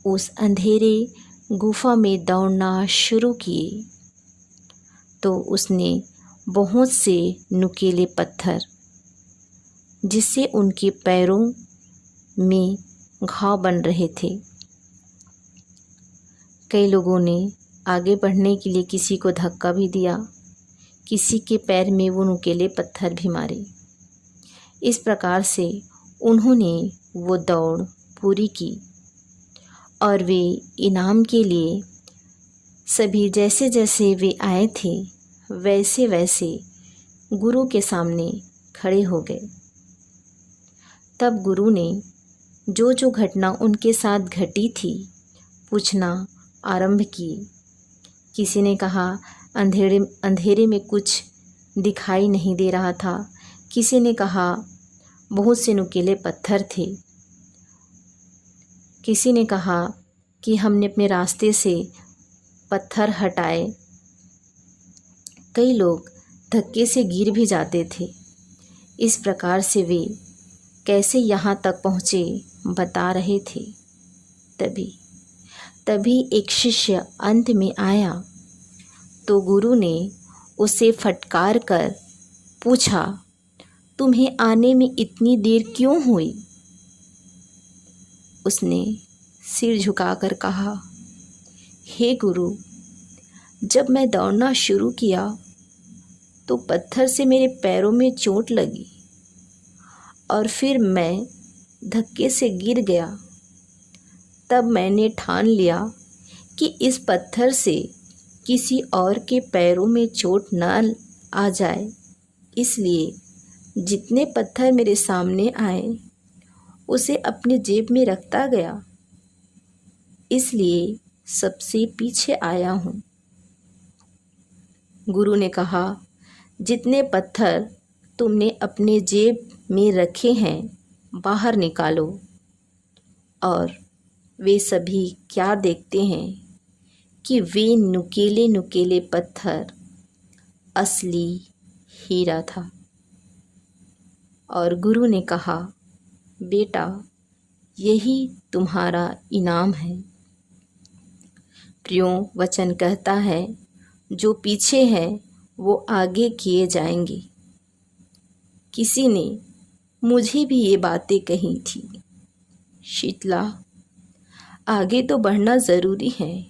Speaker 8: उस अंधेरे गुफा में दौड़ना शुरू किए तो उसने बहुत से नुकीले पत्थर, जिससे उनके पैरों में घाव बन रहे थे। कई लोगों ने आगे बढ़ने के लिए किसी को धक्का भी दिया, किसी के पैर में वो नुकीले पत्थर भी मारे। इस प्रकार से उन्होंने वो दौड़ पूरी की, और वे इनाम के लिए सभी जैसे जैसे वे आए थे वैसे वैसे गुरु के सामने खड़े हो गए। तब गुरु ने जो जो घटना उनके साथ घटी थी पूछना आरंभ किए। किसी ने कहा अंधेरे में कुछ दिखाई नहीं दे रहा था। किसी ने कहा बहुत से नुकीले पत्थर थे। किसी ने कहा कि हमने अपने रास्ते से पत्थर हटाए। कई लोग धक्के से गिर भी जाते थे। इस प्रकार से वे कैसे यहाँ तक पहुँचे बता रहे थे। तभी एक शिष्य अंत में आया तो गुरु ने उसे फटकार कर पूछा, तुम्हें आने में इतनी देर क्यों हुई? उसने सिर झुकाकर कहा, हे गुरु, जब मैं दौड़ना शुरू किया तो पत्थर से मेरे पैरों में चोट लगी और फिर मैं धक्के से गिर गया। तब मैंने ठान लिया कि इस पत्थर से किसी और के पैरों में चोट न आ जाए, इसलिए जितने पत्थर मेरे सामने आए उसे अपने जेब में रखता गया, इसलिए सबसे पीछे आया हूँ। गुरु ने कहा, जितने पत्थर तुमने अपने जेब में रखे हैं बाहर निकालो। और वे सभी क्या देखते हैं कि वे नुकीले नुकीले पत्थर असली हीरा था। और गुरु ने कहा, बेटा, यही तुम्हारा इनाम है। प्रियो वचन कहता है, जो पीछे है वो आगे किए जाएंगे। किसी ने मुझे भी ये बातें कही थी, शीतला, आगे तो बढ़ना ज़रूरी है,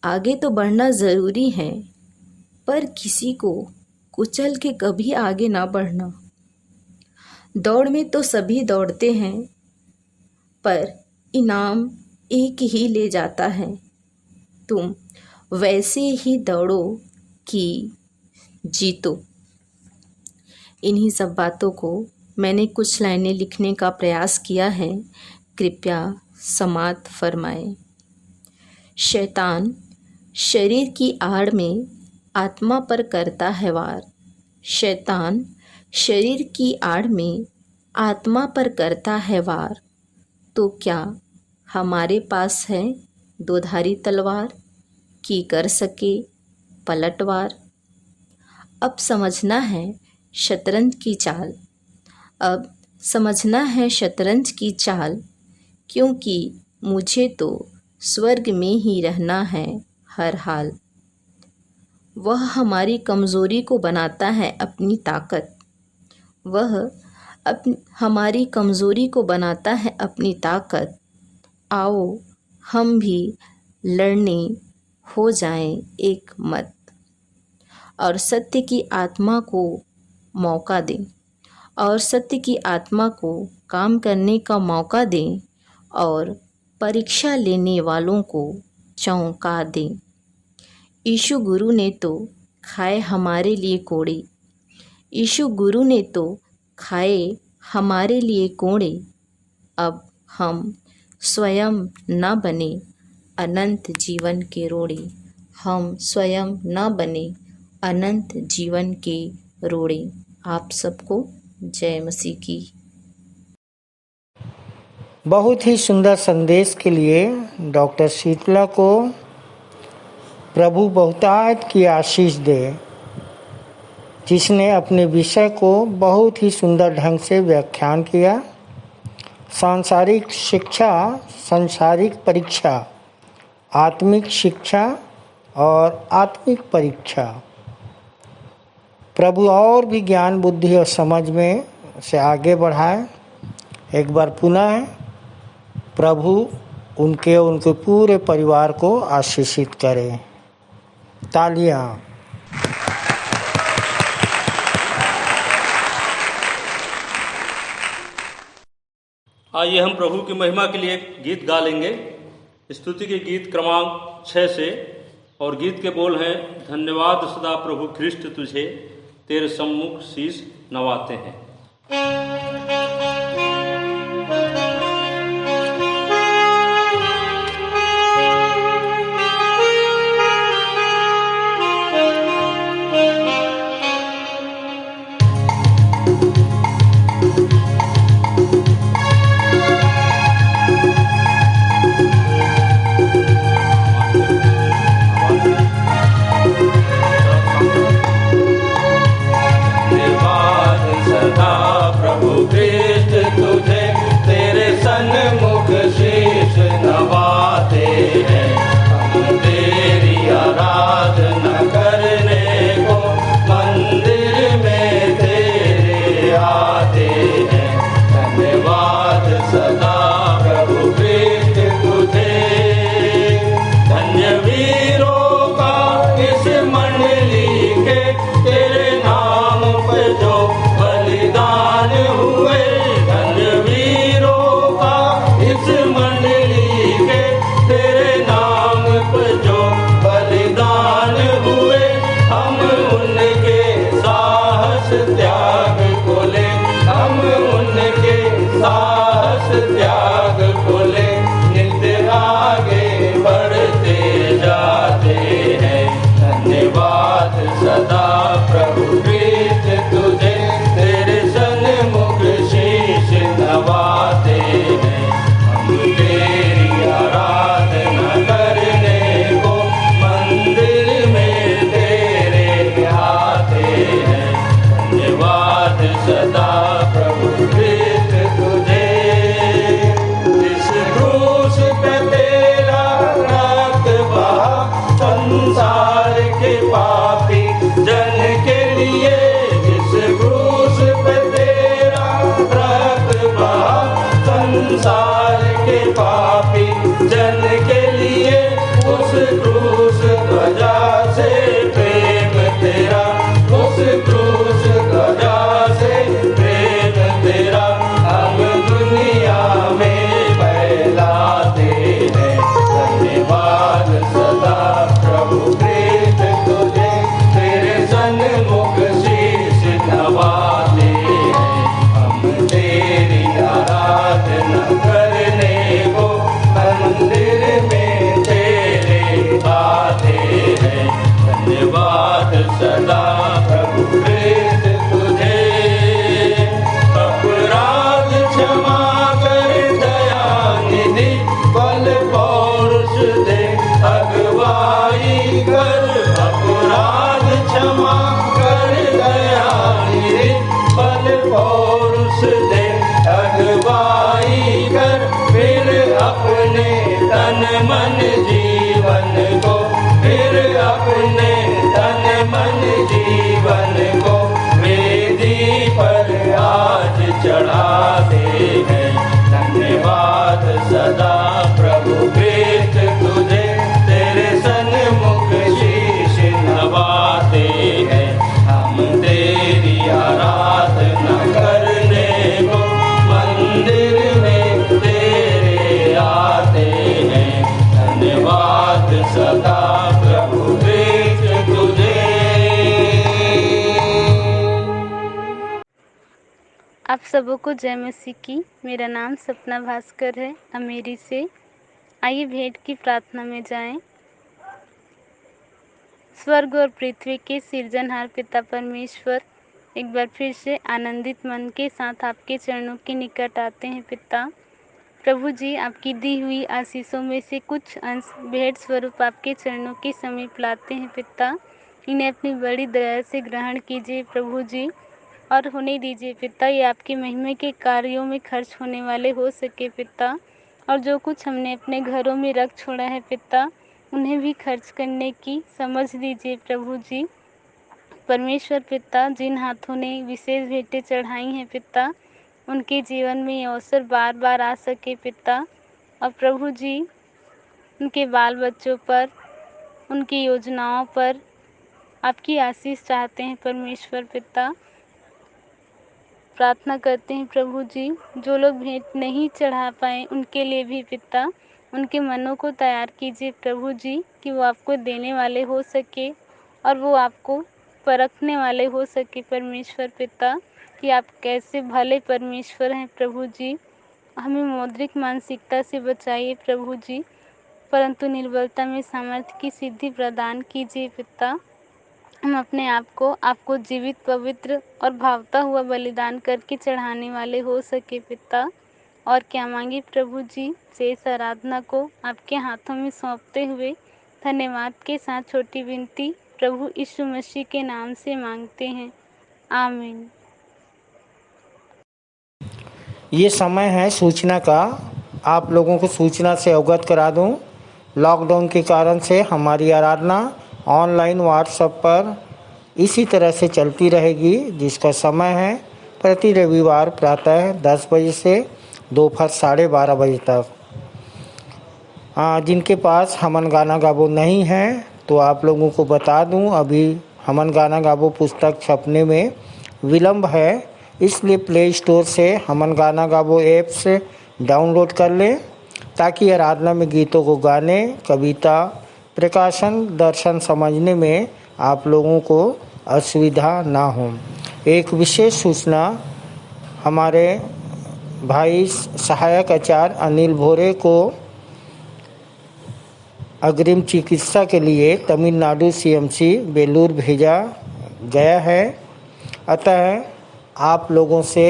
Speaker 8: आगे तो बढ़ना ज़रूरी है, पर किसी को कुचल के कभी आगे ना बढ़ना। दौड़ में तो सभी दौड़ते हैं, पर इनाम एक ही ले जाता है। तुम वैसे ही दौड़ो कि जीतो। इन्हीं सब बातों को मैंने कुछ लाइनें लिखने का प्रयास किया है, कृपया समाप्त फरमाएं। शैतान शरीर की आड़ में आत्मा पर करता है वार। शैतान शरीर की आड़ में आत्मा पर करता है वार। तो क्या हमारे पास है दोधारी तलवार कि कर सके पलटवार? अब समझना है शतरंज की चाल, अब समझना है शतरंज की चाल, क्योंकि मुझे तो स्वर्ग में ही रहना है हर हाल। वह हमारी कमज़ोरी को बनाता है अपनी ताकत, वह हमारी कमज़ोरी को बनाता है अपनी ताकत। आओ हम भी लड़ने हो जाएं एक मत, और सत्य की आत्मा को मौका दें, और सत्य की आत्मा को काम करने का मौका दें, और परीक्षा लेने वालों को चौंका दें। यीशु गुरु ने तो खाए हमारे लिए कोड़े, यीशु गुरु ने तो खाए हमारे लिए कोड़े। अब हम स्वयं न बने अनंत जीवन के रोड़े, हम स्वयं न बने अनंत जीवन के रोड़े। आप सबको जय मसीह की।
Speaker 1: बहुत ही सुंदर संदेश के लिए डॉक्टर शीतला को प्रभु बहुतायत की आशीष दे, जिसने अपने विषय को बहुत ही सुंदर ढंग से व्याख्यान किया। सांसारिक शिक्षा, सांसारिक परीक्षा, आत्मिक शिक्षा और आत्मिक परीक्षा। प्रभु और भी ज्ञान, बुद्धि और समझ में से आगे बढ़ाए। एक बार पुनः प्रभु उनके पूरे परिवार को आशीषित करे। तालियां।
Speaker 6: आइए हम प्रभु की महिमा के लिए एक गीत गा लेंगे। स्तुति के गीत क्रमांक 6 से, और गीत के बोल हैं, धन्यवाद सदा प्रभु ख्रिस्ट तुझे, तेरे सम्मुख शीश नवाते हैं।
Speaker 3: सदा प्रभु प्रीत तुझे, तेरे सन्मुख शीश नवाते हैं। हम तेरी आराधना करने को मंदिर में तेरे आते हैं। धन्यवाद सदा प्रभु प्रीत तुझे। इस क्रूस पे तेरा रक्त बहा, संसार के पापी जन के लिए। इस क्रूस पे तेरा रक्त बहा, संसार के पापी जन के लिए। उस क्रूस ध्वजा से प्रेम तेरा, उस क्रूस ध्वजा से प्रेम तेरा हम दुनिया में फैलाते हैं। धन्यवाद सदा प्रभु प्रीत तुझे, तेरे सन्मुख शीश नवाते हैं। हम तेरी आराधना करने को मंदिर में तेरे आते हैं। धन्यवाद सदा प्रभु प्रीत तुझे। अपराध क्षमा कर दया निधि, बल पौरुष दे अगुवाई कर। अपराध क्षमा कर दया निधि, बल पौरुष दे अगुवाई कर। फिर अपने तन मन जीवन को, फिर अपने तन मन जीवन को वेदी पर आज चढ़ाते हैं। धन्यवाद सदा प्रभु प्रीत तुझे, तेरे सन्मुख शीश नवाते हैं। हम तेरी आराधना करने को मंदिर में तेरे आते हैं। धन्यवाद सदा प्रभु प्रीत तुझे।
Speaker 9: आप सबों को जय मसीह की। मेरा नाम सपना भास्कर है, अमेरी से। आइए भेंट की प्रार्थना में जाएं। स्वर्ग और पृथ्वी के सिरजनहार पिता परमेश्वर, एक बार फिर से आनंदित मन के साथ आपके चरणों के निकट आते हैं पिता। प्रभु जी, आपकी दी हुई आशीषों में से कुछ अंश भेंट स्वरूप आपके चरणों के समीप लाते हैं पिता। इन्हें अपनी बड़ी दया से ग्रहण कीजिए प्रभु जी, और होने दीजिए पिता ये आपकी महिमा के कार्यों में खर्च होने वाले हो सके पिता। और जो कुछ हमने अपने घरों में रख छोड़ा है पिता, उन्हें भी खर्च करने की समझ दीजिए प्रभु जी। परमेश्वर पिता, जिन हाथों ने विशेष भेंटें चढ़ाई हैं पिता, उनके जीवन में ये अवसर बार बार आ सके पिता। और प्रभु जी, उनके बाल बच्चों पर, उनकी योजनाओं पर आपकी आशीष चाहते हैं परमेश्वर पिता। प्रार्थना करते हैं प्रभु जी, जो लोग भेंट नहीं चढ़ा पाए उनके लिए भी पिता, उनके मनों को तैयार कीजिए प्रभु जी, कि वो आपको देने वाले हो सके और वो आपको परखने वाले हो सके परमेश्वर पिता, कि आप कैसे भले परमेश्वर हैं प्रभु जी। हमें मौद्रिक मानसिकता से बचाइए प्रभु जी, परंतु निर्बलता में सामर्थ्य की सिद्धि प्रदान कीजिए पिता। हम अपने आप को आपको जीवित, पवित्र और भावता हुआ बलिदान करके चढ़ाने वाले हो सके पिता। और क्या मांगे प्रभु जी, शेष आराधना को आपके हाथों में सौंपते हुए धन्यवाद के साथ छोटी विनती प्रभु यीशु मसीह के नाम से मांगते हैं, आमीन।
Speaker 1: ये समय है सूचना का। आप लोगों को सूचना से अवगत करा दूं, लॉकडाउन के कारण से हमारी आराधना ऑनलाइन व्हाट्सएप पर इसी तरह से चलती रहेगी, जिसका समय है प्रति रविवार प्रातः 10 बजे से दोपहर 12:30 बजे तक। जिनके पास हमन गाना गाबो नहीं है तो आप लोगों को बता दूं, अभी हमन गाना गाबो पुस्तक छपने में विलम्ब है, इसलिए प्ले स्टोर से हमन गाना गाबो ऐप से डाउनलोड कर लें, ताकि आराधना में गीतों को गाने, कविता, प्रकाशन, दर्शन समझने में आप लोगों को असुविधा ना हो। एक विशेष सूचना, हमारे भाई सहायक आचार्य अनिल भोरे को अग्रिम चिकित्सा के लिए तमिलनाडु सीएमसी बेलूर भेजा गया है। अतः आप लोगों से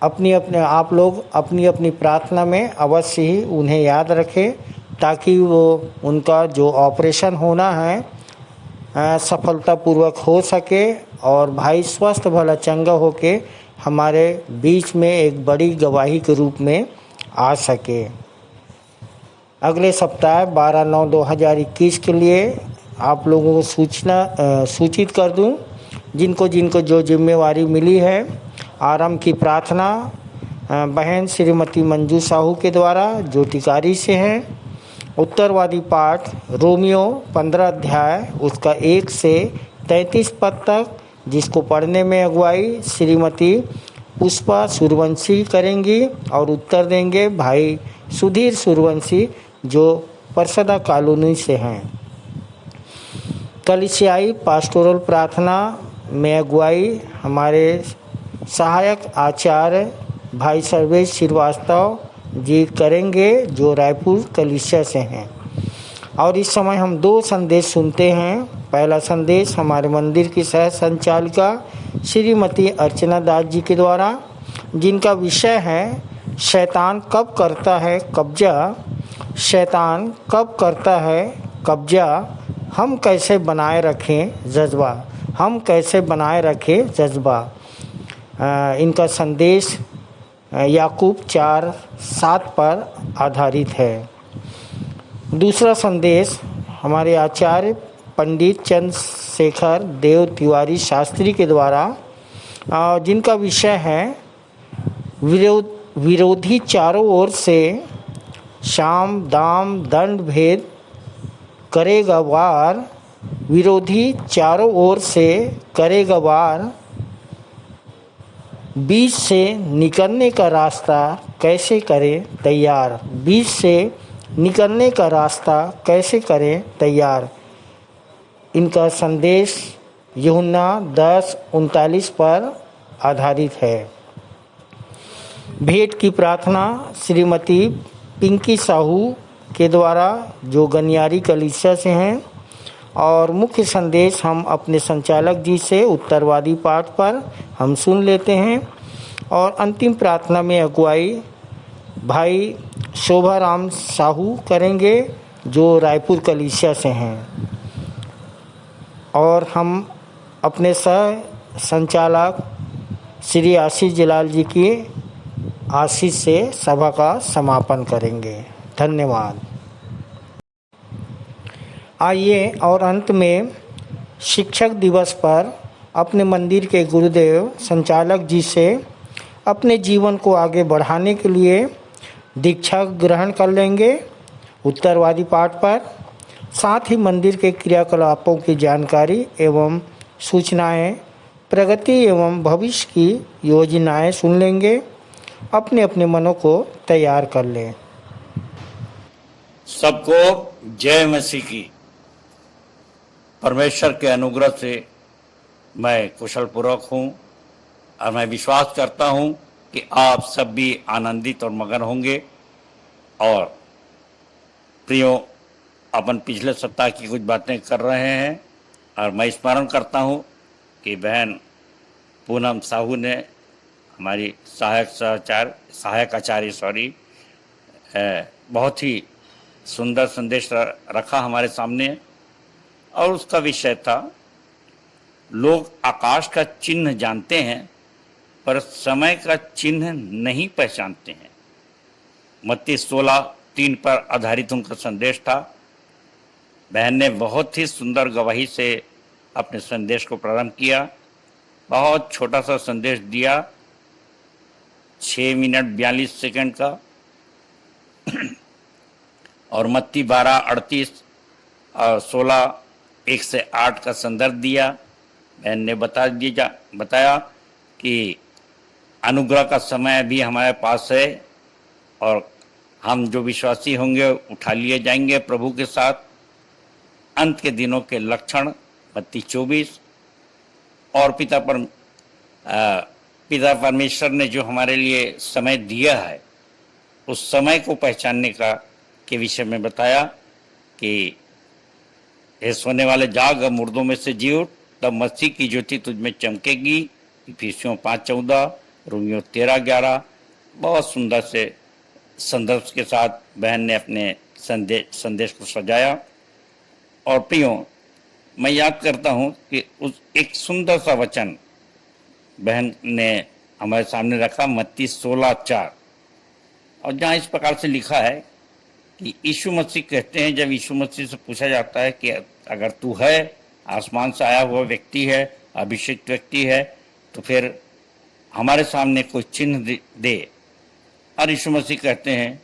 Speaker 1: आप लोग अपनी अपनी प्रार्थना में अवश्य ही उन्हें याद रखें, ताकि वो उनका जो ऑपरेशन होना है सफलतापूर्वक हो सके और भाई स्वस्थ भला चंगा होके हमारे बीच में एक बड़ी गवाही के रूप में आ सके। अगले सप्ताह 12/9/2021 के लिए आप लोगों को सूचित कर दूं, जिनको जिनको जो जिम्मेवारी मिली है। आरंभ की प्रार्थना बहन श्रीमती मंजू साहू के द्वारा जो टिकारी से हैं। उत्तरवादी पाठ रोमियो 15 अध्याय उसका 1 से 33 पद तक, जिसको पढ़ने में अगुवाई श्रीमती पुष्पा सूर्यवंशी करेंगी और उत्तर देंगे भाई सुधीर सूर्यवंशी जो परसदा कॉलोनी से हैं। कलिसियाई पास्टोरल प्रार्थना में अगुवाई हमारे सहायक आचार्य भाई सर्वेश श्रीवास्तव जी करेंगे जो रायपुर कलिसिया से हैं। और इस समय हम 2 संदेश सुनते हैं। पहला संदेश हमारे मंदिर की सह संचालिका श्रीमती अर्चना दास जी के द्वारा, जिनका विषय है शैतान कब करता है कब्जा, शैतान कब करता है कब्जा, हम कैसे बनाए रखें जज्बा, हम कैसे बनाए रखें जज्बा। इनका संदेश याकूब 4:7 पर आधारित है। दूसरा संदेश हमारे आचार्य पंडित चंद्रशेखर देव तिवारी शास्त्री के द्वारा, जिनका विषय है विरोधी चारों ओर से शाम दाम दंड भेद करेगा वार, विरोधी चारों ओर से करेगा वार, बीच से निकलने का रास्ता कैसे करें तैयार, बीच से निकलने का रास्ता कैसे करें तैयार। इनका संदेश यूहन्ना 10:39 पर आधारित है। भेंट की प्रार्थना श्रीमती पिंकी साहू के द्वारा जो गनियारी कलिसिया से हैं। और मुख्य संदेश हम अपने संचालक जी से उत्तरवादी पाठ पर हम सुन लेते हैं। और अंतिम प्रार्थना में अगुवाई भाई शोभाराम साहू करेंगे जो रायपुर कलिसिया से हैं। और हम अपने सह संचालक श्री आशीष जलाल जी की आशीष से सभा का समापन करेंगे। धन्यवाद। आइए और अंत में शिक्षक दिवस पर अपने मंदिर के गुरुदेव संचालक जी से अपने जीवन को आगे बढ़ाने के लिए दीक्षा ग्रहण कर लेंगे उत्तरवादी पाठ पर। साथ ही मंदिर के क्रियाकलापों की जानकारी एवं सूचनाएं, प्रगति एवं भविष्य की योजनाएं सुन लेंगे। अपने अपने मनों को तैयार कर लें।
Speaker 10: सबको जय मसीह की। परमेश्वर के अनुग्रह से मैं कुशल पूर्वक हूँ और मैं विश्वास करता हूँ कि आप सब भी आनंदित और मगन होंगे। और प्रियो, अपन पिछले सप्ताह की कुछ बातें कर रहे हैं और मैं स्मरण करता हूँ कि बहन पूनम साहू ने हमारी सहायक आचार्य बहुत ही सुंदर संदेश रखा हमारे सामने। और उसका विषय था, लोग आकाश का चिन्ह जानते हैं पर समय का चिन्ह नहीं पहचानते हैं। मत्ती 16:3 पर आधारित उनका संदेश था। बहन ने बहुत ही सुंदर गवाही से अपने संदेश को प्रारंभ किया। बहुत छोटा सा संदेश दिया, 6 मिनट 42 सेकंड का। और मत्ती 12:38 और 16:1 से 8 का संदर्भ दिया। बहन ने बताया कि अनुग्रह का समय भी हमारे पास है और हम जो विश्वासी होंगे उठा लिए जाएंगे प्रभु के साथ। अंत के दिनों के लक्षण मत्ती 24। और पिता परमेश्वर ने जो हमारे लिए समय दिया है उस समय को पहचानने का के विषय में बताया। कि हे सोने वाले जाग, अब मुर्दों में से जी उठ, तब मसीह की ज्योति तुझ में चमकेगी। इफिसियों 5:14, रोमियो 13:11। बहुत सुंदर से संदर्भ के साथ बहन ने अपने संदेश को सजाया। और प्रियो, मैं याद करता हूँ कि उस एक सुंदर सा वचन बहन ने हमारे सामने रखा, मत्ती 16:4, और जहाँ इस प्रकार से लिखा है कि यीशु मसीह कहते हैं, जब यीशु मसीह से पूछा जाता है कि अगर तू है, आसमान से आया हुआ व्यक्ति है, अभिषिक्त व्यक्ति है, तो फिर हमारे सामने कोई चिन्ह दे। और यीशु मसीह कहते हैं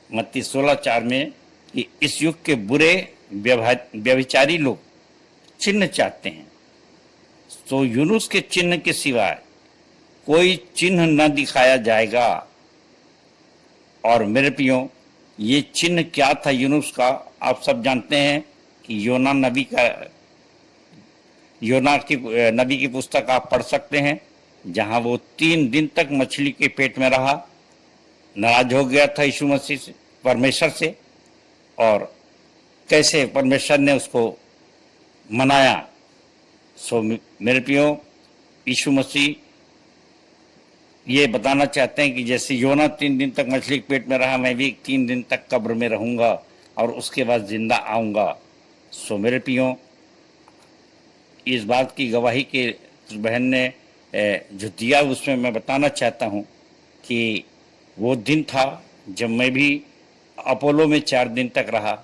Speaker 10: मत्ती 16:4 में कि इस युग के बुरे व्यभिचारी लोग चिन्ह चाहते हैं, तो यूनुस के चिन्ह के सिवाय कोई चिन्ह न दिखाया जाएगा। और मेरे प्रियो, ये चिन्ह क्या था यूनुस का? आप सब जानते हैं कि योना नबी की पुस्तक आप पढ़ सकते हैं, जहां वो 3 दिन तक मछली के पेट में रहा, नाराज हो गया था यीशु मसीह से, परमेश्वर से, और कैसे परमेश्वर ने उसको मनाया। सो मेरे प्रियो, यीशु मसीह ये बताना चाहते हैं कि जैसे योना 3 दिन तक मछली के पेट में रहा, मैं भी 3 दिन तक कब्र में रहूंगा और उसके बाद जिंदा आऊंगा। सो मेरे प्रियो, इस बात की गवाही के बहन ने जो दिया, उसमें मैं बताना चाहता हूं कि वो दिन था जब मैं भी अपोलो में 4 दिन तक रहा,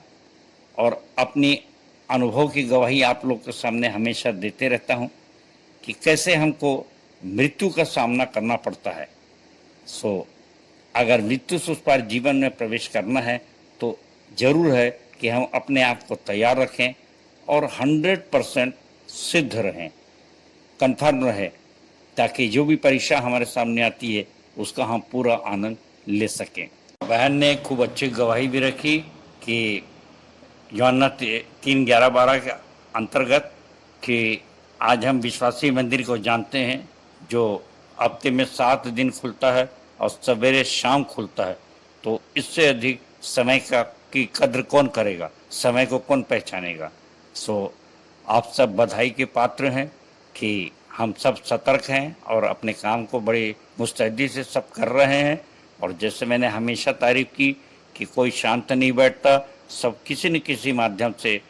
Speaker 10: और अपनी अनुभव की गवाही आप लोग के सामने हमेशा देते रहता हूं कि कैसे हमको मृत्यु का सामना करना पड़ता है। सो अगर मृत्यु से उस पार जीवन में प्रवेश करना है तो जरूर है कि हम अपने आप को तैयार रखें और 100% सिद्ध रहें, कन्फर्म रहें, ताकि जो भी परीक्षा हमारे सामने आती है उसका हम पूरा आनंद ले सकें। बहन ने खूब अच्छी गवाही भी रखी कि यूहन्ना 3:11-12 के अंतर्गत कि आज हम विश्वासी मंदिर को जानते हैं, जो हफ्ते में 7 दिन खुलता है और सवेरे शाम खुलता है। तो इससे अधिक समय की कद्र कौन करेगा, समय को कौन पहचानेगा। सो आप सब बधाई के पात्र हैं कि हम सब सतर्क हैं और अपने काम को बड़ी मुस्तैदी से सब कर रहे हैं। और जैसे मैंने हमेशा तारीफ की कि कोई शांत नहीं बैठता, सब किसी न किसी माध्यम से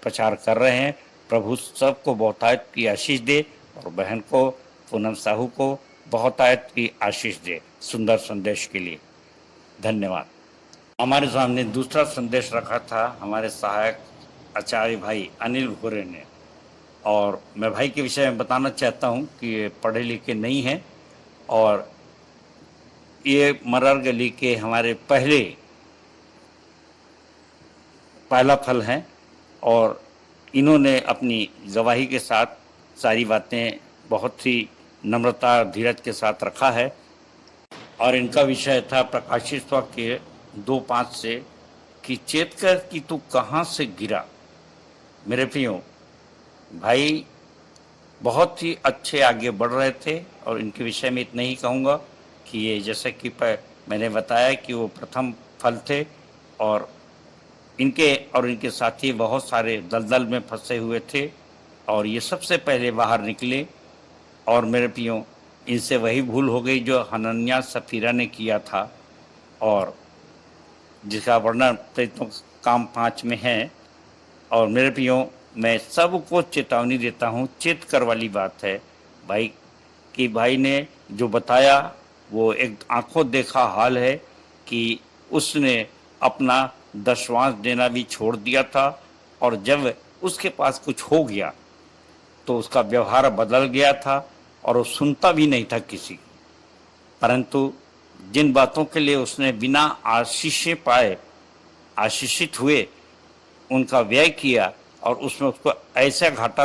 Speaker 10: प्रचार कर रहे हैं। प्रभु सबको बहुतायत की आशीष दे और बहन को, पूनम साहू को बहुतायत की आशीष दे सुंदर संदेश के लिए। धन्यवाद। हमारे सामने दूसरा संदेश रखा था हमारे सहायक आचार्य भाई अनिल भूरे ने, और मैं भाई के विषय में बताना चाहता हूं कि ये पढ़े लिखे नहीं हैं और ये मरर गली के हमारे पहला फल हैं, और इन्होंने अपनी गवाही के साथ सारी बातें बहुत ही नम्रता धीरज के साथ रखा है। और इनका विषय था प्रकाशित वाक्य 2:5 से कि चेत कर कि तू कहाँ से गिरा। मेरे प्रियो भाई बहुत ही अच्छे आगे बढ़ रहे थे, और इनके विषय में इतना ही कहूँगा कि ये जैसे कि मैंने बताया कि वो प्रथम फल थे, और इनके साथी बहुत सारे दलदल में फंसे हुए थे, और ये सबसे पहले बाहर निकले। और मेरे प्रियो, इनसे वही भूल हो गई जो हनन्याह सफीरा ने किया था, और जिसका वर्णन प्रेरितों काम 5 में है। और मेरे प्रियो, मैं सबको चेतावनी देता हूँ, चेत कर वाली बात है भाई, कि भाई ने जो बताया वो एक आंखों देखा हाल है कि उसने अपना दशवांश देना भी छोड़ दिया था, और जब उसके पास कुछ हो गया तो उसका व्यवहार बदल गया था और वो सुनता भी नहीं था किसी। परंतु जिन बातों के लिए उसने बिना आशीषें पाए आशीषित हुए उनका व्यय किया, और उसमें उसको ऐसा घाटा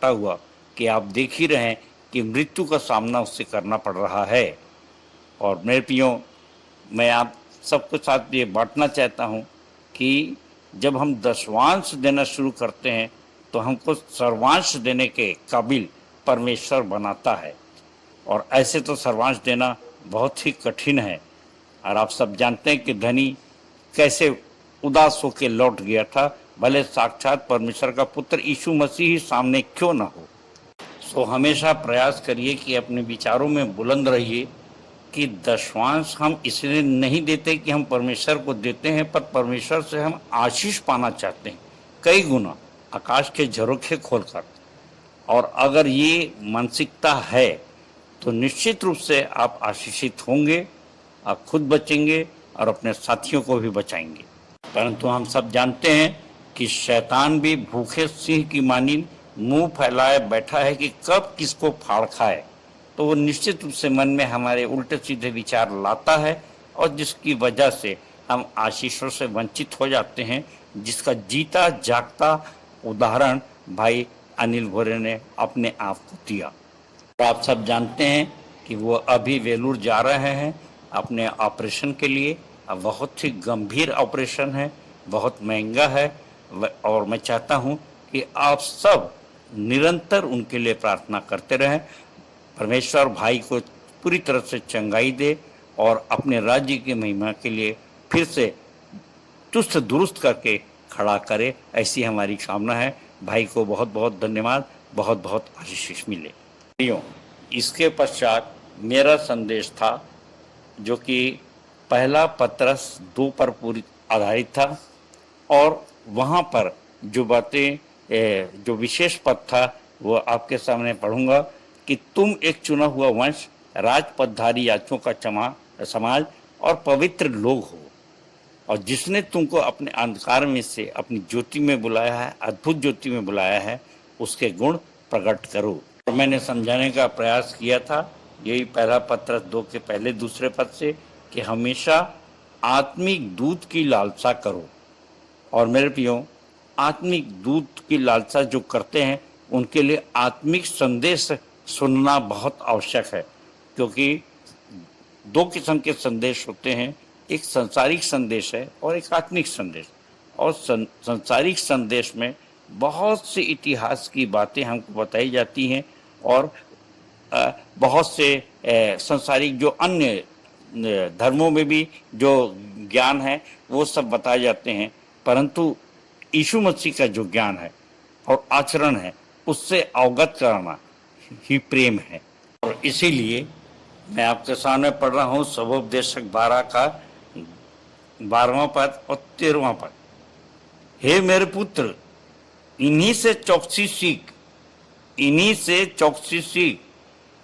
Speaker 10: हुआ कि आप देख ही रहे हैं कि मृत्यु का सामना उससे करना पड़ रहा है। और मेरे प्रियो, मैं आप सबके साथ ये बांटना चाहता हूँ कि जब हम दशवांश देना शुरू करते हैं तो हमको सर्वांश देने के काबिल परमेश्वर बनाता है, और ऐसे तो सर्वांश देना बहुत ही कठिन है। और आप सब जानते हैं कि धनी कैसे उदास होकर लौट गया था, भले साक्षात परमेश्वर का पुत्र यीशु मसीह ही सामने क्यों ना हो। सो हमेशा प्रयास करिए कि अपने विचारों में बुलंद रहिए कि दशवांश हम इसलिए नहीं देते कि हम परमेश्वर को देते हैं, पर परमेश्वर से हम आशीष पाना चाहते हैं कई गुना, आकाश के झरोखे खोलकर। और अगर ये मानसिकता है तो निश्चित रूप से आप आशीषित होंगे, आप खुद बचेंगे और अपने साथियों को भी बचाएंगे। परंतु हम सब जानते हैं कि शैतान भी भूखे सिंह की मानी मुंह फैलाए बैठा है कि कब किसको फाड़ खाए। तो वो निश्चित रूप से मन में हमारे उल्टे सीधे विचार लाता है और जिसकी वजह से हम आशीषों से वंचित हो जाते हैं, जिसका जीता जागता उदाहरण भाई अनिल भोरे ने अपने आप को दिया। और आप सब जानते हैं कि वो अभी वेलूर जा रहे हैं अपने ऑपरेशन के लिए। अब बहुत ही गंभीर ऑपरेशन है, बहुत महंगा है, और मैं चाहता हूं कि आप सब निरंतर उनके लिए प्रार्थना करते रहें। परमेश्वर भाई को पूरी तरह से चंगाई दे और अपने राज्य की महिमा के लिए फिर से चुस्त दुरुस्त करके खड़ा करे, ऐसी हमारी कामना है। भाई को बहुत बहुत धन्यवाद, बहुत बहुत आशीष मिले। इसके पश्चात मेरा संदेश था जो कि पहला पत्रस 2 पर पूरी आधारित था, और वहाँ पर जो बातें जो विशेष पद था वो आपके सामने पढ़ूंगा कि तुम एक चुना हुआ वंश, राजपदधारी याजकों का समाज और पवित्र लोग हो, और जिसने तुमको अपने अंधकार में से अपनी ज्योति में बुलाया है, अद्भुत ज्योति में बुलाया है, उसके गुण प्रकट करो। और मैंने समझाने का प्रयास किया था, यही पहला पत्रस 2 के पहले दूसरे पद से, कि हमेशा आत्मिक दूध की लालसा करो। और मेरे प्रियो, आत्मिक दूध की लालसा जो करते हैं उनके लिए आत्मिक संदेश सुनना बहुत आवश्यक है, क्योंकि 2 किस्म के संदेश होते हैं, एक संसारिक संदेश है और एक आत्मिक संदेश। और संसारिक संदेश में बहुत से इतिहास की बातें हमको बताई जाती हैं, और बहुत से संसारिक जो अन्य धर्मों में भी जो ज्ञान है वो सब बताए जाते हैं, परंतु यीशु मसीह का जो ज्ञान है और आचरण है उससे अवगत कराना ही प्रेम है। और इसीलिए मैं आपके सामने पढ़ रहा हूँ सबोपदेशक 12 का 12वां पद और 13वां पद। हे मेरे पुत्र, इन्हीं से चौकसी सीख, इन्हीं से चौकसी सीख।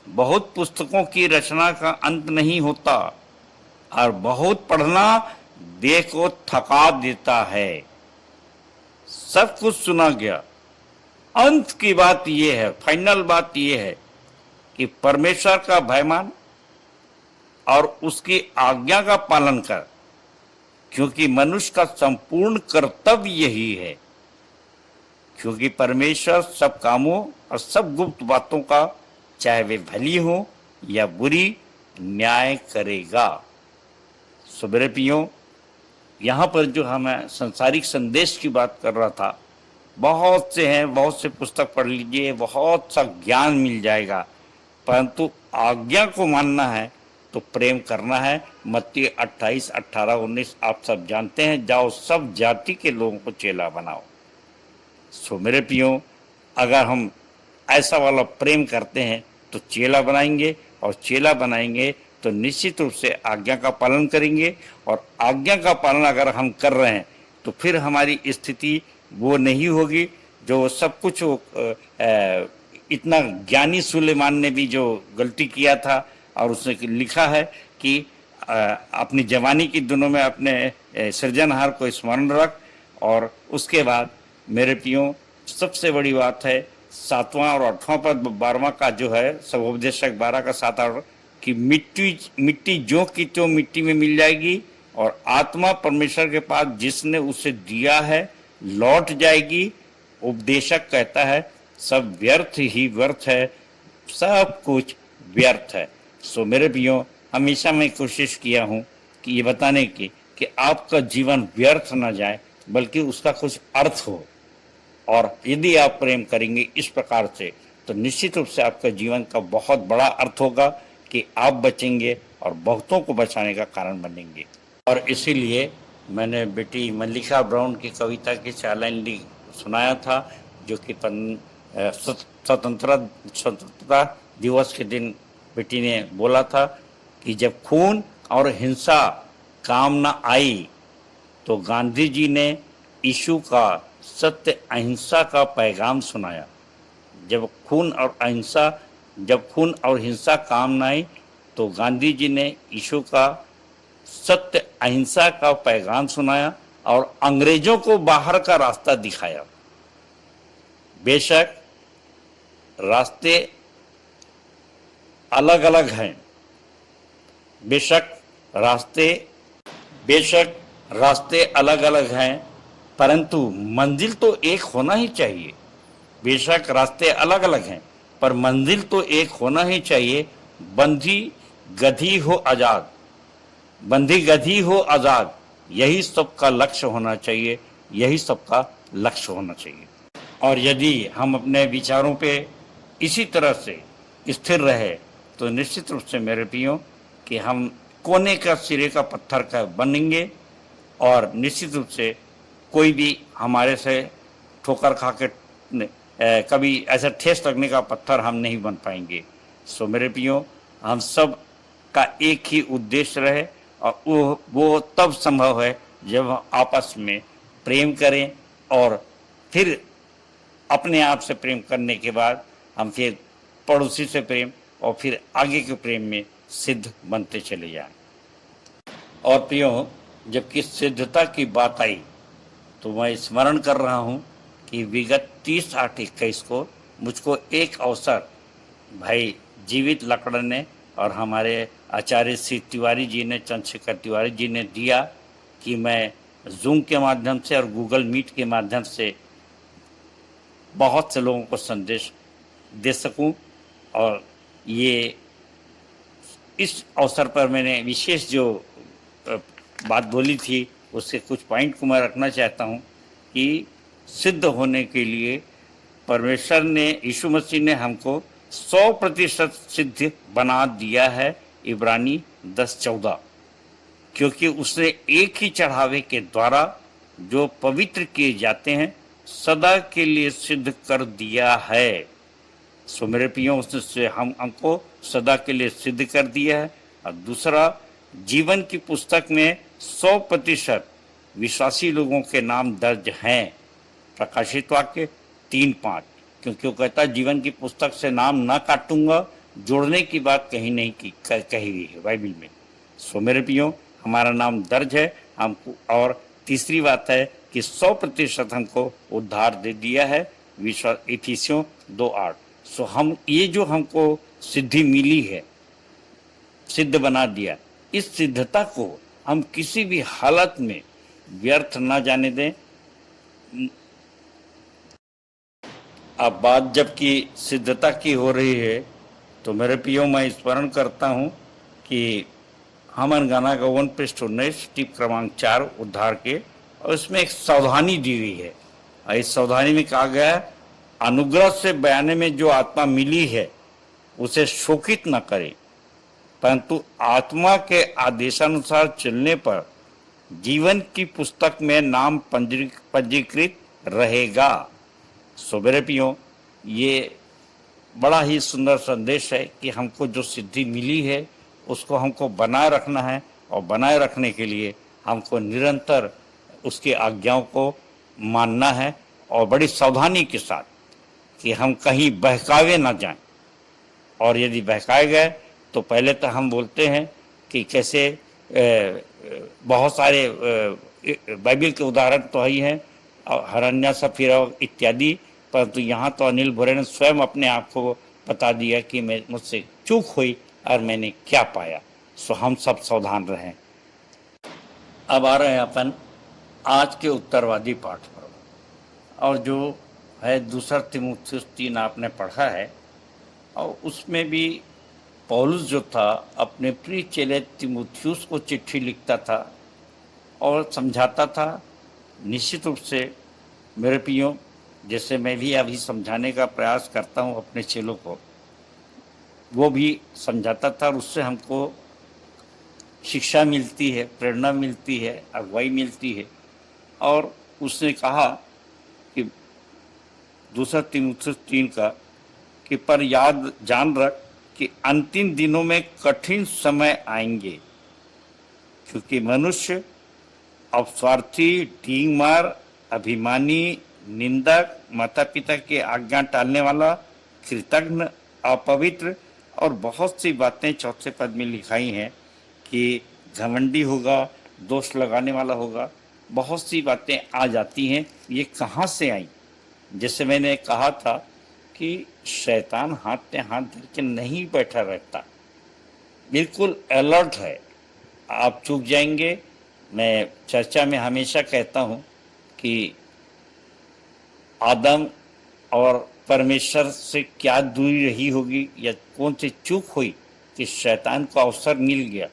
Speaker 10: बहुत पुस्तकों की रचना का अंत नहीं होता, और बहुत पढ़ना देह को थका देता है। सब कुछ सुना गया, अंत की बात यह है, फाइनल बात यह है कि परमेश्वर का भय मान और उसकी आज्ञा का पालन कर, क्योंकि मनुष्य का संपूर्ण कर्तव्य यही है। क्योंकि परमेश्वर सब कामों और सब गुप्त बातों का, चाहे वे भली हो या बुरी, न्याय करेगा। सो मेरे प्रियो, यहाँ पर जो हमें संसारिक संदेश की बात कर रहा था, बहुत से हैं, बहुत से पुस्तक पढ़ लीजिए, बहुत सा ज्ञान मिल जाएगा, परंतु आज्ञा को मानना है तो प्रेम करना है। मत्ती 28, 18, 19 आप सब जानते हैं, जाओ सब जाति के लोगों को चेला बनाओ। सो मेरे प्रियो, अगर हम ऐसा वाला प्रेम करते हैं तो चेला बनाएंगे, और चेला बनाएंगे तो निश्चित रूप से आज्ञा का पालन करेंगे। और आज्ञा का पालन अगर हम कर रहे हैं तो फिर हमारी स्थिति वो नहीं होगी जो सब कुछ इतना ज्ञानी सुलेमान ने भी जो गलती किया था, और उसने लिखा है कि अपनी जवानी की दिनों में अपने सृजनहार को स्मरण रख। और उसके बाद मेरे प्रियो, सबसे बड़ी बात है 7वां और 8वां पद 12वां का जो है सबोपदेशक 12 का 7 और, कि मिट्टी जो की तो मिट्टी में मिल जाएगी, और आत्मा परमेश्वर के पास जिसने उसे दिया है लौट जाएगी। उपदेशक कहता है सब व्यर्थ ही व्यर्थ है, सब कुछ व्यर्थ है। सो मेरे प्रियो, हमेशा मैं कोशिश किया हूँ कि ये बताने की कि आपका जीवन व्यर्थ ना जाए, बल्कि उसका कुछ अर्थ हो। और यदि आप प्रेम करेंगे इस प्रकार से तो निश्चित रूप से आपका जीवन का बहुत बड़ा अर्थ होगा कि आप बचेंगे और बहुतों को बचाने का कारण बनेंगे। और इसीलिए मैंने बेटी मल्लिका ब्राउन की कविता की चालान सुनाया था, जो कि स्वतंत्रता दिवस के दिन बेटी ने बोला था कि जब खून और हिंसा काम न आई तो गांधी जी ने यीशु का सत्य अहिंसा का पैगाम सुनाया। जब खून और हिंसा काम न आई तो गांधी जी ने यीशु का सत्य अहिंसा का पैगाम सुनाया और अंग्रेजों को बाहर का रास्ता दिखाया। बेशक रास्ते अलग अलग हैं, बेशक रास्ते अलग अलग हैं, परंतु मंजिल तो एक होना ही चाहिए। बेशक रास्ते अलग अलग हैं, पर मंजिल तो एक होना ही चाहिए। बंधी गधी हो आजाद, यही सबका लक्ष्य होना चाहिए, यही सबका लक्ष्य होना चाहिए। और यदि हम अपने विचारों पे इसी तरह से स्थिर रहे तो निश्चित रूप से मेरे प्रियो कि हम कोने का सिरे का पत्थर का बनेंगे और निश्चित रूप से कोई भी हमारे से ठोकर खा के कभी ऐसा ठेस लगने का पत्थर हम नहीं बन पाएंगे। सो मेरे प्रियो, हम सब का एक ही उद्देश्य रहे और वो तब संभव है जब हम आपस में प्रेम करें और फिर अपने आप से प्रेम करने के बाद हम फिर पड़ोसी से प्रेम और फिर आगे के प्रेम में सिद्ध बनते चले जाएं। और प्रियो, जबकि सिद्धता की बात आई तो मैं स्मरण कर रहा हूं कि विगत 30/8/21 को मुझको एक अवसर भाई जीवित लकड़ ने और हमारे आचार्य श्री तिवारी जी ने, चंद्रशेखर तिवारी जी ने दिया कि मैं जूम के माध्यम से और गूगल मीट के माध्यम से बहुत से लोगों को संदेश दे सकूं। और ये इस अवसर पर मैंने विशेष जो बात बोली थी उसके कुछ पॉइंट को मैं रखना चाहता हूं कि सिद्ध होने के लिए परमेश्वर ने, यीशु मसीह ने हमको 100% सिद्ध बना दिया है। इब्रानी 10:14, क्योंकि उसने एक ही चढ़ावे के द्वारा जो पवित्र किए जाते हैं सदा के लिए सिद्ध कर दिया है। सो मेरे प्रियो, उसने हमको सदा के लिए सिद्ध कर दिया है। और दूसरा, जीवन की पुस्तक में 100% विश्वासी लोगों के नाम दर्ज हैं। प्रकाशित वाक्य 3:5, क्योंकि वो कहता है जीवन की पुस्तक से नाम ना काटूंगा, जोड़ने की बात कहीं नहीं कही हुई है बाइबल में। सो मेरे प्रियो, हमारा नाम दर्ज है हमको। और तीसरी बात है कि 100% हमको उद्धार दे दिया है, इफिसियों 2:8। सो हम ये जो हमको सिद्धि मिली है, सिद्ध बना दिया, इस सिद्धता को हम किसी भी हालत में व्यर्थ ना जाने दें। अब बात जबकि सिद्धता की हो रही है तो मेरे प्रियो, मैं स्मरण करता हूँ कि हमन गाना गवन पृष्ठ 19 टिप क्रमांक 4 उद्धार के, और इसमें एक सावधानी दी हुई है। और इस सावधानी में कहा गया है, अनुग्रह से बयाने में जो आत्मा मिली है उसे शोकित न करें, परंतु आत्मा के आदेशानुसार चलने पर जीवन की पुस्तक में नाम पंजीकृत रहेगा। सो मेरे प्रियो, ये बड़ा ही सुंदर संदेश है कि हमको जो सिद्धि मिली है उसको हमको बनाए रखना है, और बनाए रखने के लिए हमको निरंतर उसकी आज्ञाओं को मानना है और बड़ी सावधानी के साथ कि हम कहीं बहकावे ना जाएं। और यदि बहकाए गए तो पहले तो हम बोलते हैं कि कैसे बहुत सारे बाइबल के उदाहरण तो ही हैं, हरन्या सफीरा इत्यादि, परंतु यहाँ तो अनिल भोरे ने स्वयं अपने आप को बता दिया कि मुझसे चूक हुई और मैंने क्या पाया। सो हम सब सावधान रहें। अब आ रहे हैं अपन आज के उत्तरवादी पाठ पर, और जो है 2 तीमुथियुस 3 आपने पढ़ा है, और उसमें भी पौलुस जो था अपने प्रिय चेले तीमुथियुस को चिट्ठी लिखता था और समझाता था। निश्चित रूप से मेरे प्रियो, जैसे मैं भी अभी समझाने का प्रयास करता हूँ अपने चेलों को, वो भी समझाता था और उससे हमको शिक्षा मिलती है, प्रेरणा मिलती है, अगुवाई मिलती है। और उसने कहा कि दूसरा तीमुथियुस 3 का कि पर याद जान रख कि अंतिम दिनों में कठिन समय आएंगे, क्योंकि मनुष्य अपस्वार्थी, ढींगमार, अभिमानी, निंदक, माता पिता की आज्ञा टालने वाला, कृतघ्न, अपवित्र और बहुत सी बातें चौथे पद में लिखाई हैं कि घमंडी होगा, दोष लगाने वाला होगा। बहुत सी बातें आ जाती हैं। ये कहाँ से आई? जैसे मैंने कहा था कि शैतान हाथ पे हाथ धर के नहीं बैठा रहता, बिल्कुल अलर्ट है। आप चूक जाएंगे। मैं चर्चा में हमेशा कहता हूँ कि आदम और परमेश्वर से क्या दूरी रही होगी या कौन सी चूक हुई कि शैतान को अवसर मिल गया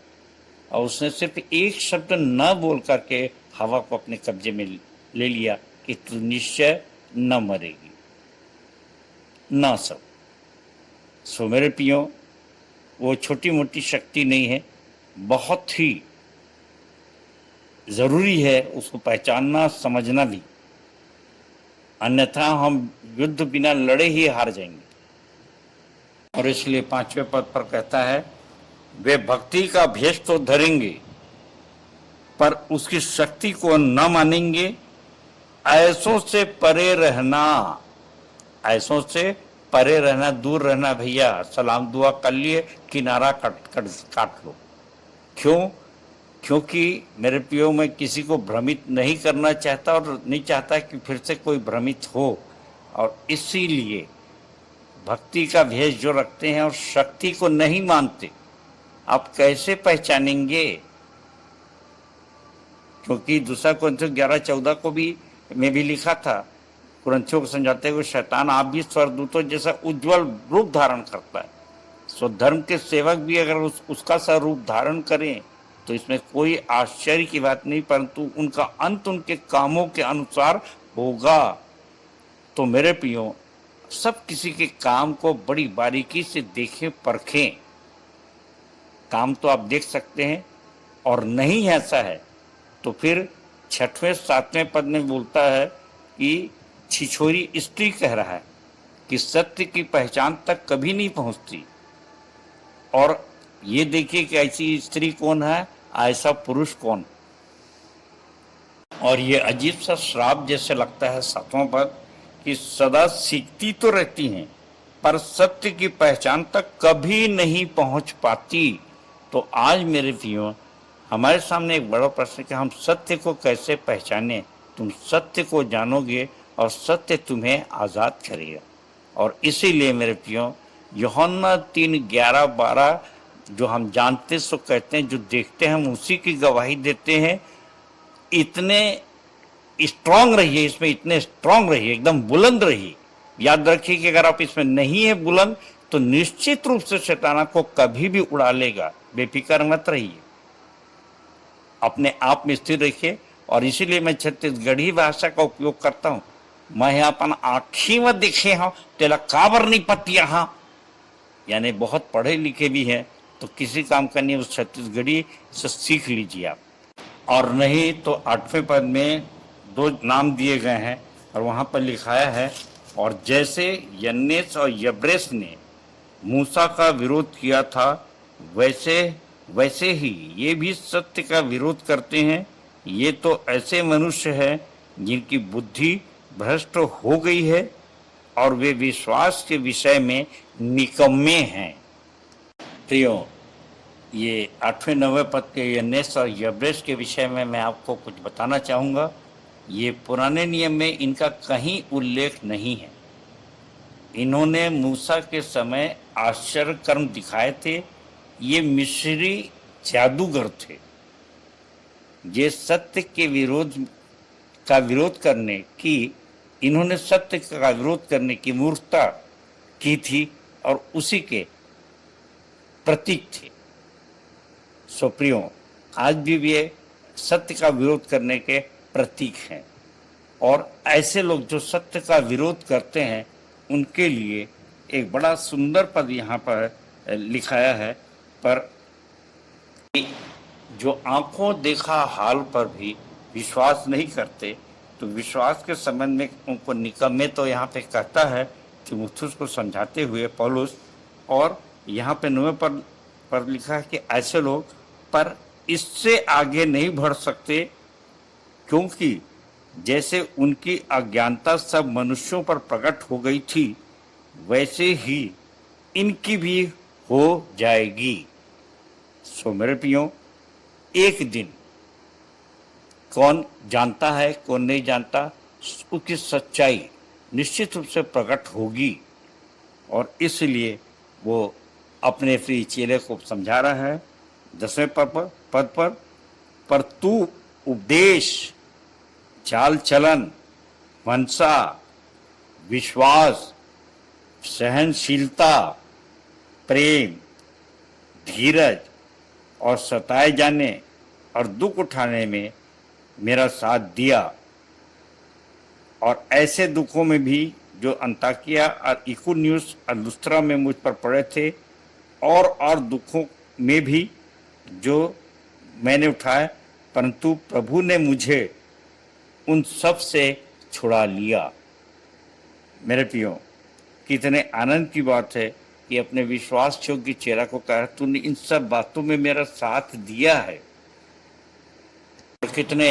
Speaker 10: और उसने सिर्फ एक शब्द न बोल करके हवा को अपने कब्जे में ले लिया कि तू निश्चय न मरेगी, न सब। सो मेरे प्रियो, वो छोटी मोटी शक्ति नहीं है, बहुत ही ज़रूरी है उसको पहचानना, समझना भी, अन्यथा हम युद्ध बिना लड़े ही हार जाएंगे। और इसलिए 5वें पद पर कहता है, वे भक्ति का भेष तो धरेंगे पर उसकी शक्ति को न मानेंगे। ऐसों से परे रहना, ऐसों से परे रहना, दूर रहना भैया। सलाम दुआ कर लिए, किनारा काट लो। क्यों? क्योंकि मेरे प्रियो, मैं किसी को भ्रमित नहीं करना चाहता और नहीं चाहता कि फिर से कोई भ्रमित हो। और इसीलिए भक्ति का भेष जो रखते हैं और शक्ति को नहीं मानते, आप कैसे पहचानेंगे? क्योंकि दूसरा कुरिन्थियों 11:14 को भी में भी लिखा था, कुरिन्थियों को समझाते हुए, शैतान आप भी स्वर्गदूतों जैसा उज्जवल रूप धारण करता है। सो धर्म के सेवक भी अगर उसका सा रूप धारण करें तो इसमें कोई आश्चर्य की बात नहीं, परंतु उनका अंत उनके कामों के अनुसार होगा। तो मेरे प्रियो, सब किसी के काम को बड़ी बारीकी से देखें, परखें। काम तो आप देख सकते हैं, और नहीं ऐसा है तो फिर 6वें 7वें पद में बोलता है कि छिछोरी स्त्री कह रहा है कि सत्य की पहचान तक कभी नहीं पहुंचती। और ये देखिए कि ऐसी स्त्री कौन है, ऐसा पुरुष कौन। और ये अजीब सा श्राप जैसे लगता है 7वां पद कि सदा सीखती तो रहती हैं पर सत्य की पहचान तक कभी नहीं पहुंच पाती। तो आज मेरे प्रियो, हमारे सामने एक बड़ा प्रश्न है कि हम सत्य को कैसे पहचानें। तुम सत्य को जानोगे और सत्य तुम्हें आज़ाद करेगा। और इसीलिए मेरे प्रियो, यूहन्ना 3:11-12 जो हम जानते सो कहते हैं, जो देखते हैं हम उसी की गवाही देते हैं। इतने स्ट्रांग रहिए इसमें, इतने स्ट्रांग रहिए, एकदम बुलंद रहिए। याद रखिए कि अगर आप इसमें नहीं है बुलंद तो निश्चित रूप से शैतान को कभी भी उड़ा लेगा। बेफिक्र मत रहिए, अपने आप में स्थिर रखिए। और इसीलिए मैं छत्तीसगढ़ी भाषा का उपयोग करता हूँ। मैं अपन आँखी में दिखे हाँ तेला काबर नहीं पतिया हाँ, यानी बहुत पढ़े लिखे भी हैं तो किसी काम का नहीं, उस छत्तीसगढ़ी से सीख लीजिए आप। और नहीं तो 8वें पद में 2 नाम दिए गए हैं और वहाँ पर लिखाया है, और जैसे यन्नेस और यब्रेस ने मूसा का विरोध किया था वैसे ही ये भी सत्य का विरोध करते हैं। ये तो ऐसे मनुष्य हैं जिनकी बुद्धि भ्रष्ट हो गई है और वे विश्वास के विषय में निकम्मे हैं। प्रियो, ये 8वें 9वें पद के यन्नेस और यब्रेस के विषय में मैं आपको कुछ बताना चाहूँगा। ये पुराने नियम में इनका कहीं उल्लेख नहीं है। इन्होंने मूसा के समय आश्चर्य कर्म दिखाए थे। ये मिस्री जादूगर थे। ये सत्य के विरोध करने की, इन्होंने सत्य का विरोध करने की मूर्खता की थी और उसी के प्रतीक थे। सो प्रियो, आज भी वे सत्य का विरोध करने के प्रतीक हैं। और ऐसे लोग जो सत्य का विरोध करते हैं उनके लिए एक बड़ा सुंदर पद यहाँ पर लिखाया है। पर जो आंखों देखा हाल पर भी विश्वास नहीं करते, तो विश्वास के संबंध में उनको निकम्मे तो यहाँ पे कहता है तीमुथियुस को समझाते हुए पौलुस, और यहाँ पे 9 पर लिखा है कि ऐसे लोग पर इससे आगे नहीं बढ़ सकते, क्योंकि जैसे उनकी अज्ञानता सब मनुष्यों पर प्रकट हो गई थी, वैसे ही इनकी भी हो जाएगी। सो मेरे प्रियो, एक दिन कौन जानता है कौन नहीं जानता, उसकी सच्चाई निश्चित रूप से प्रकट होगी, और इसलिए वो अपने प्रिय चेले को समझा रहा है 10वें पद पर तू उपदेश, चाल चलन, मनसा, विश्वास, सहनशीलता, प्रेम, धीरज और सताए जाने और दुख उठाने में मेरा साथ दिया, और ऐसे दुखों में भी जो अंताकिया और इकुनियुस और लुस्त्रा में मुझ पर पड़े थे, और दुखों में भी जो मैंने उठाए, परंतु प्रभु ने मुझे उन सब से छुड़ा लिया। मेरे प्रियो, कितने आनंद की बात है कि अपने विश्वास योग्य चेला को कहा तूने इन सब बातों में मेरा साथ दिया है। तो कितने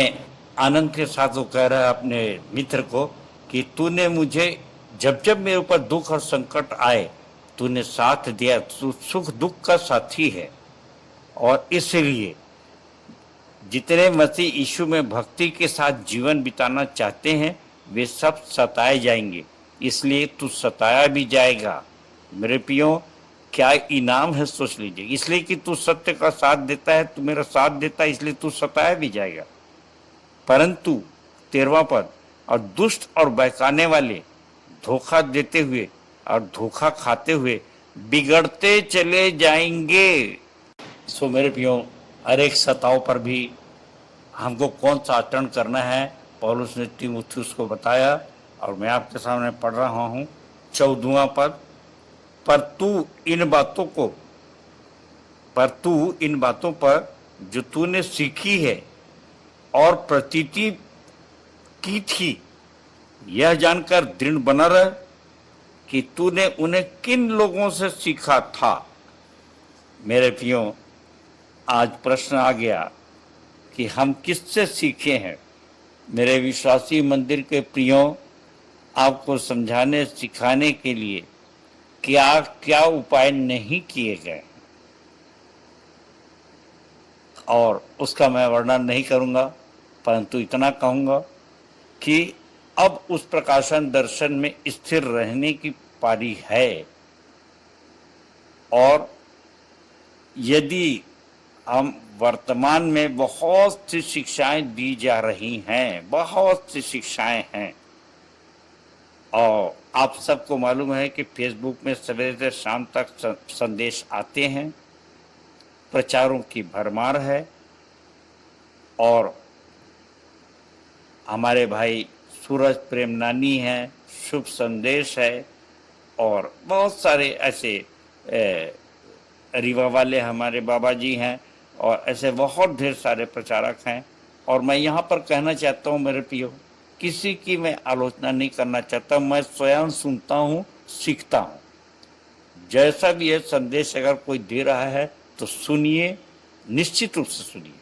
Speaker 10: आनंद के साथ वो कह रहा है अपने मित्र को कि तूने मुझे जब जब मेरे ऊपर दुख और संकट आए तूने साथ दिया, तू सुख दुख का साथी है। और इसलिए जितने मसीह यीशु में भक्ति के साथ जीवन बिताना चाहते हैं वे सब सताए जाएंगे, इसलिए तू सताया भी जाएगा। मेरे प्रियो, क्या इनाम है सोच लीजिए। इसलिए कि तू सत्य का साथ देता है, तू मेरा साथ देता है, इसलिए तू सताया भी जाएगा। परंतु 13वां पद, और दुष्ट और बहकाने वाले धोखा देते हुए और धोखा खाते हुए बिगड़ते चले जाएंगे। सो मेरे प्रियो, हर एक सताव पर भी हमको कौन सा आचरण करना है पौलुस ने तीमुथियुस को बताया, और मैं आपके सामने पढ़ रहा हूँ 14वां पद, पर तू इन बातों पर जो तूने सीखी है और प्रतीति की थी, यह जानकर दृढ़ बना रह कि तूने उन्हें किन लोगों से सीखा था। मेरे प्रियो, आज प्रश्न आ गया कि हम किससे सीखे हैं। मेरे विश्वासी मंदिर के प्रियो, आपको समझाने सिखाने के लिए क्या क्या उपाय नहीं किए गए, और उसका मैं वर्णन नहीं करूंगा, परंतु इतना कहूंगा कि अब उस प्रकाशन दर्शन में स्थिर रहने की पारी है। और यदि हम वर्तमान में बहुत सी शिक्षाएं दी जा रही हैं, बहुत सी शिक्षाएं हैं, और आप सबको मालूम है कि फेसबुक में सवेरे से शाम तक संदेश आते हैं, प्रचारों की भरमार है, और हमारे भाई सूरज प्रेमनानी हैं, शुभ संदेश है, और बहुत सारे ऐसे रीवा वाले हमारे बाबा जी हैं, और ऐसे बहुत ढेर सारे प्रचारक हैं। और मैं यहाँ पर कहना चाहता हूँ मेरे प्रियो, किसी की मैं आलोचना नहीं करना चाहता, मैं स्वयं सुनता हूँ, सीखता हूँ। जैसा भी यह संदेश अगर कोई दे रहा है तो सुनिए, निश्चित रूप से सुनिए,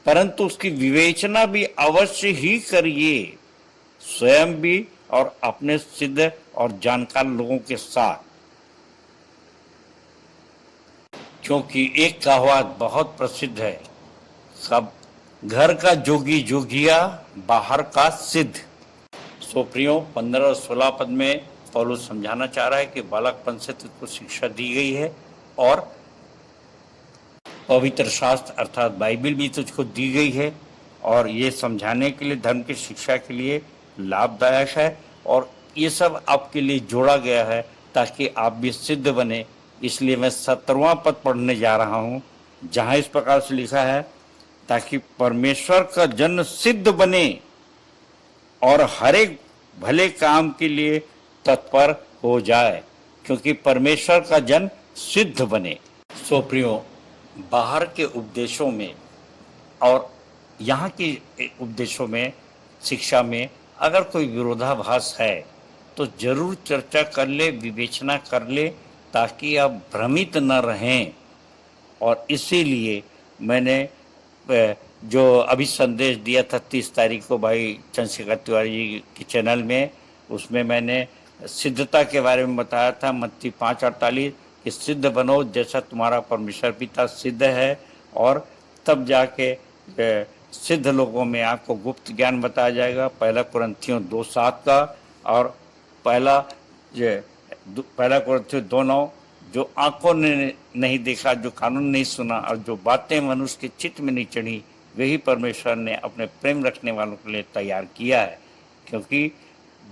Speaker 10: परंतु उसकी विवेचना भी अवश्य ही करिए, स्वयं भी और अपने सिद्ध और जानकार लोगों के साथ। क्योंकि एक कहावत बहुत प्रसिद्ध है, सब घर का जोगी जोगिया, बाहर का सिद्ध। सो प्रियो, 15 और 16 पद में पौलुस समझाना चाह रहा है कि बालकपन से तुझको शिक्षा दी गई है, और पवित्र शास्त्र अर्थात बाइबिल भी तुझको दी गई है, और ये समझाने के लिए, धर्म की शिक्षा के लिए लाभदायक है, और ये सब आपके लिए जोड़ा गया है ताकि आप भी सिद्ध बने। इसलिए मैं 17वां पद पढ़ने जा रहा हूँ, जहाँ इस प्रकार से लिखा है, ताकि परमेश्वर का जन सिद्ध बने और हर एक भले काम के लिए तत्पर हो जाए, क्योंकि परमेश्वर का जन सिद्ध बने। सो प्रियो, बाहर के उपदेशों में और यहाँ के उपदेशों में, शिक्षा में अगर कोई विरोधाभास है तो जरूर चर्चा कर ले, विवेचना कर ले, ताकि आप भ्रमित न रहें। और इसीलिए मैंने जो अभी संदेश दिया था 30 तारीख को भाई चंद्रशेखर तिवारी जी के चैनल में, उसमें मैंने सिद्धता के बारे में बताया था, मत्ती 5:48 कि सिद्ध बनो जैसा तुम्हारा परमेश्वर पिता सिद्ध है। और तब जाके सिद्ध लोगों में आपको गुप्त ज्ञान बताया जाएगा, 1 कुरिन्थियों 2:7 का। और पहला कुरिन्थियों 2:9, जो आंखों ने नहीं देखा, जो कानून नहीं सुना और जो बातें मनुष्य के चित्त में नहीं चढ़ी, वही परमेश्वर ने अपने प्रेम रखने वालों के लिए तैयार किया है। क्योंकि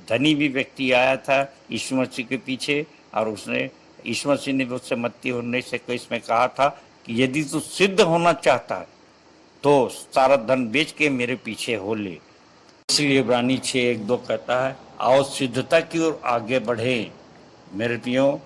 Speaker 10: धनी भी व्यक्ति आया था यीशु मसीह के पीछे, और उसने यीशु मसीह ने भी उससे मत्ती 19:21 में कहा था कि यदि तू सिद्ध होना चाहता है तो सारा धन बेच के मेरे पीछे हो ले। इसलिए इब्रानी 6:1-2 कहता है, आओ सिद्धता की ओर आगे बढ़े मेरे प्रियो।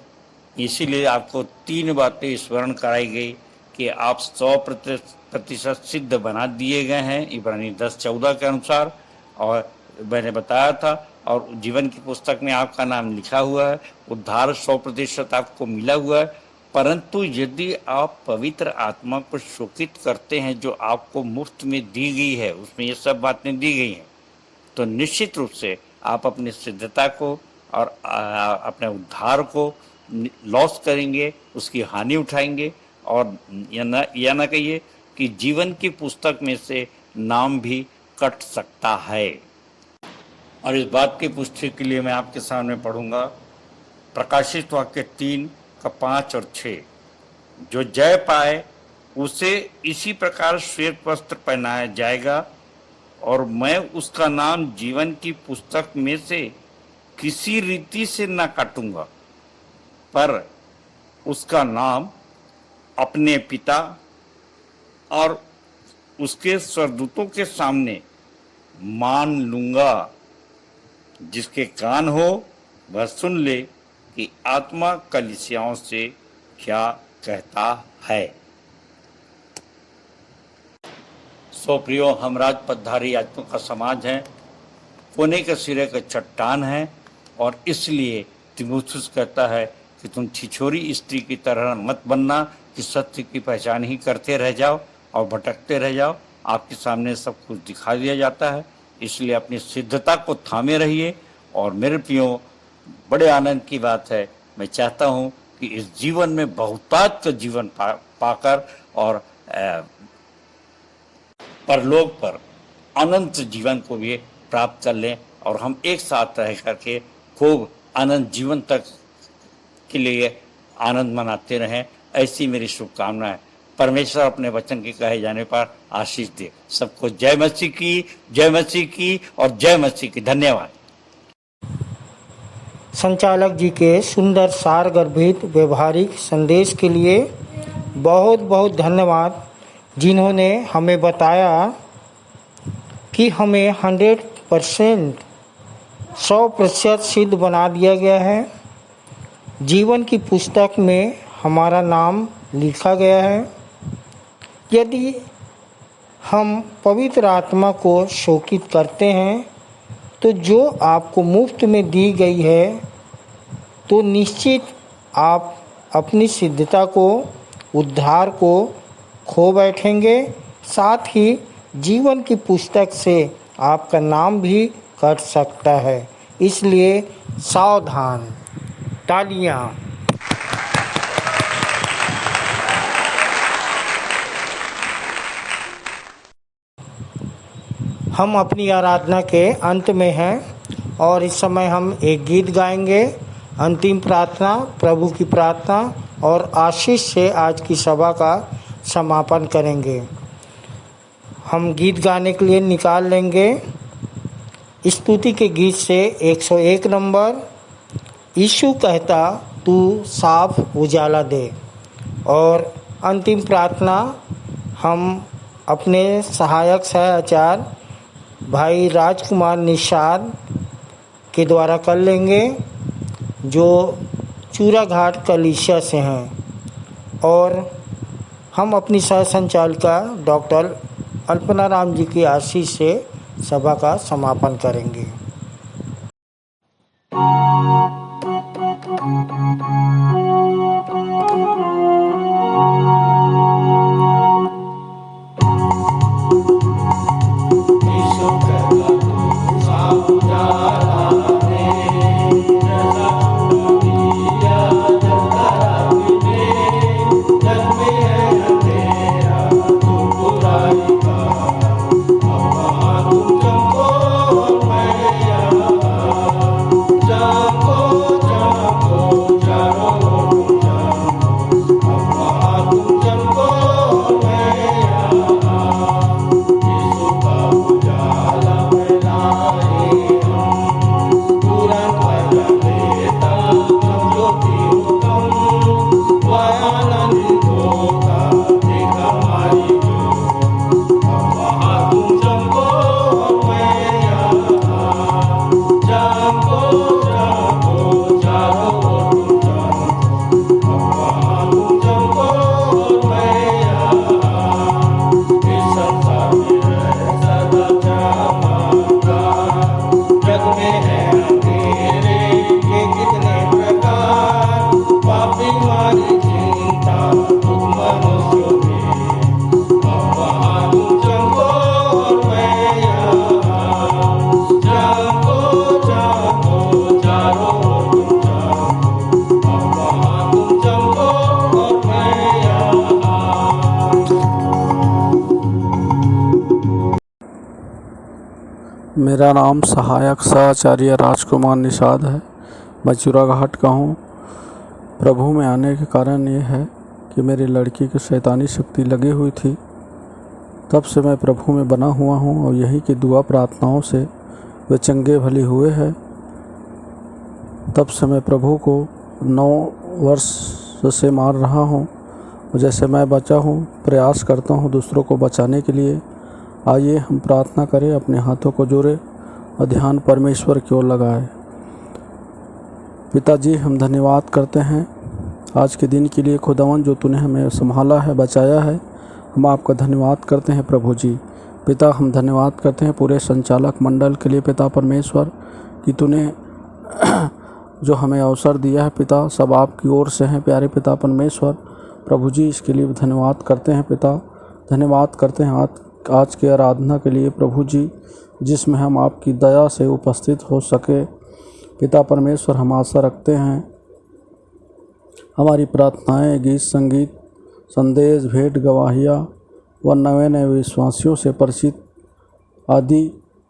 Speaker 10: इसीलिए आपको 3 बातें स्मरण कराई गई कि आप 100% सिद्ध बना दिए गए हैं इब्रानी 10:14 के अनुसार। और मैंने बताया था, और जीवन की पुस्तक में आपका नाम लिखा हुआ है, उद्धार 100% आपको मिला हुआ है। परंतु यदि आप पवित्र आत्मा को शोकित करते हैं जो आपको मुफ्त में दी गई है, उसमें ये सब बातें दी गई हैं, तो निश्चित रूप से आप अपनी सिद्धता को और अपने उद्धार को लॉस करेंगे, उसकी हानि उठाएंगे। और यह ना कहिए कि जीवन की पुस्तक में से नाम भी कट सकता है। और इस बात की पुष्टि के लिए मैं आपके सामने पढ़ूंगा प्रकाशित वाक्य 3:5 और 6। जो जय पाए उसे इसी प्रकार श्वेत वस्त्र पहनाया जाएगा, और मैं उसका नाम जीवन की पुस्तक में से किसी रीति से न काटूंगा, पर उसका नाम अपने पिता और उसके स्वर्गदूतों के सामने मान लूंगा। जिसके कान हो वह सुन ले कि आत्मा कलीसियाओं से क्या कहता है। सो प्रियो, हम राजपथधारी याजकों का समाज है, कोने के सिरे का चट्टान है। और इसलिए तीमुथियुस कहता है कि तुम छिछोरी स्त्री की तरह मत बनना कि सत्य की पहचान ही करते रह जाओ और भटकते रह जाओ। आपके सामने सब कुछ दिखा दिया जाता है, इसलिए अपनी सिद्धता को थामे रहिए। और मेरे प्रियो, बड़े आनंद की बात है, मैं चाहता हूँ कि इस जीवन में बहुतायत का जीवन पाकर और परलोक पर अनंत जीवन को भी प्राप्त कर लें, और हम एक साथ रह करके खूब अनंत जीवन तक के लिए आनंद मनाते रहें। ऐसी मेरी शुभकामना है। परमेश्वर अपने वचन के कहे जाने पर आशीष दे। सबको जय मसीह की, जय मसीह की और जय मसीह की। धन्यवाद।
Speaker 1: संचालक जी के सुंदर सार गर्भित व्यवहारिक संदेश के लिए बहुत बहुत धन्यवाद, जिन्होंने हमें बताया कि हमें 100% सिद्ध बना दिया गया है। जीवन की पुस्तक में हमारा नाम लिखा गया है। यदि हम पवित्र आत्मा को शोकित करते हैं तो जो आपको मुफ्त में दी गई है, तो निश्चित आप अपनी सिद्धता को, उद्धार को खो बैठेंगे। साथ ही जीवन की पुस्तक से आपका नाम भी कट सकता है। इसलिए सावधान। तालियां। हम अपनी आराधना के अंत में हैं और इस समय हम एक गीत गाएंगे। अंतिम प्रार्थना, प्रभु की प्रार्थना और आशीष से आज की सभा का समापन करेंगे। हम गीत गाने के लिए निकाल लेंगे स्तुति के गीत से 101 नंबर, यीशु कहता तू साफ उजाला दे। और अंतिम प्रार्थना हम अपने सहायक आचार्य भाई राजकुमार निषाद के द्वारा कर लेंगे, जो चूराघाट कलीसिया से हैं। और हम अपनी सह संचालिका डॉक्टर अल्पना राम जी की आशीष से सभा का समापन करेंगे।
Speaker 11: मेरा नाम सहायक सहआचार्य राजकुमार निषाद है। मैं चूराघाट का हूँ। प्रभु में आने के कारण ये है कि मेरी लड़की की शैतानी शक्ति लगी हुई थी, तब से मैं प्रभु में बना हुआ हूँ और यही की दुआ प्रार्थनाओं से वे चंगे भले हुए हैं। तब से मैं प्रभु को 9 वर्ष से मार रहा हूँ और जैसे मैं बचा हूँ प्रयास करता हूँ दूसरों को बचाने के लिए। आइए हम प्रार्थना करें, अपने हाथों को जोड़े और ध्यान परमेश्वर की ओर लगाएं। पिताजी, हम धन्यवाद करते हैं आज के दिन के लिए खुदावन, जो तूने हमें संभाला है, बचाया है। हम आपका धन्यवाद करते हैं प्रभु जी। पिता, हम धन्यवाद करते हैं पूरे संचालक मंडल के लिए पिता परमेश्वर, कि तूने जो हमें अवसर दिया है पिता, सब आपकी ओर से हैं प्यारे पिता परमेश्वर। प्रभु जी, इसके लिए धन्यवाद करते हैं पिता। धन्यवाद करते हैं आज के आराधना के लिए प्रभु जी, जिसमें हम आपकी दया से उपस्थित हो सके। पिता परमेश्वर, हम आशा रखते हैं हमारी प्रार्थनाएं, गीत संगीत, संदेश, भेंट, गवाहियाँ व नए नए विश्वासियों से परिचित आदि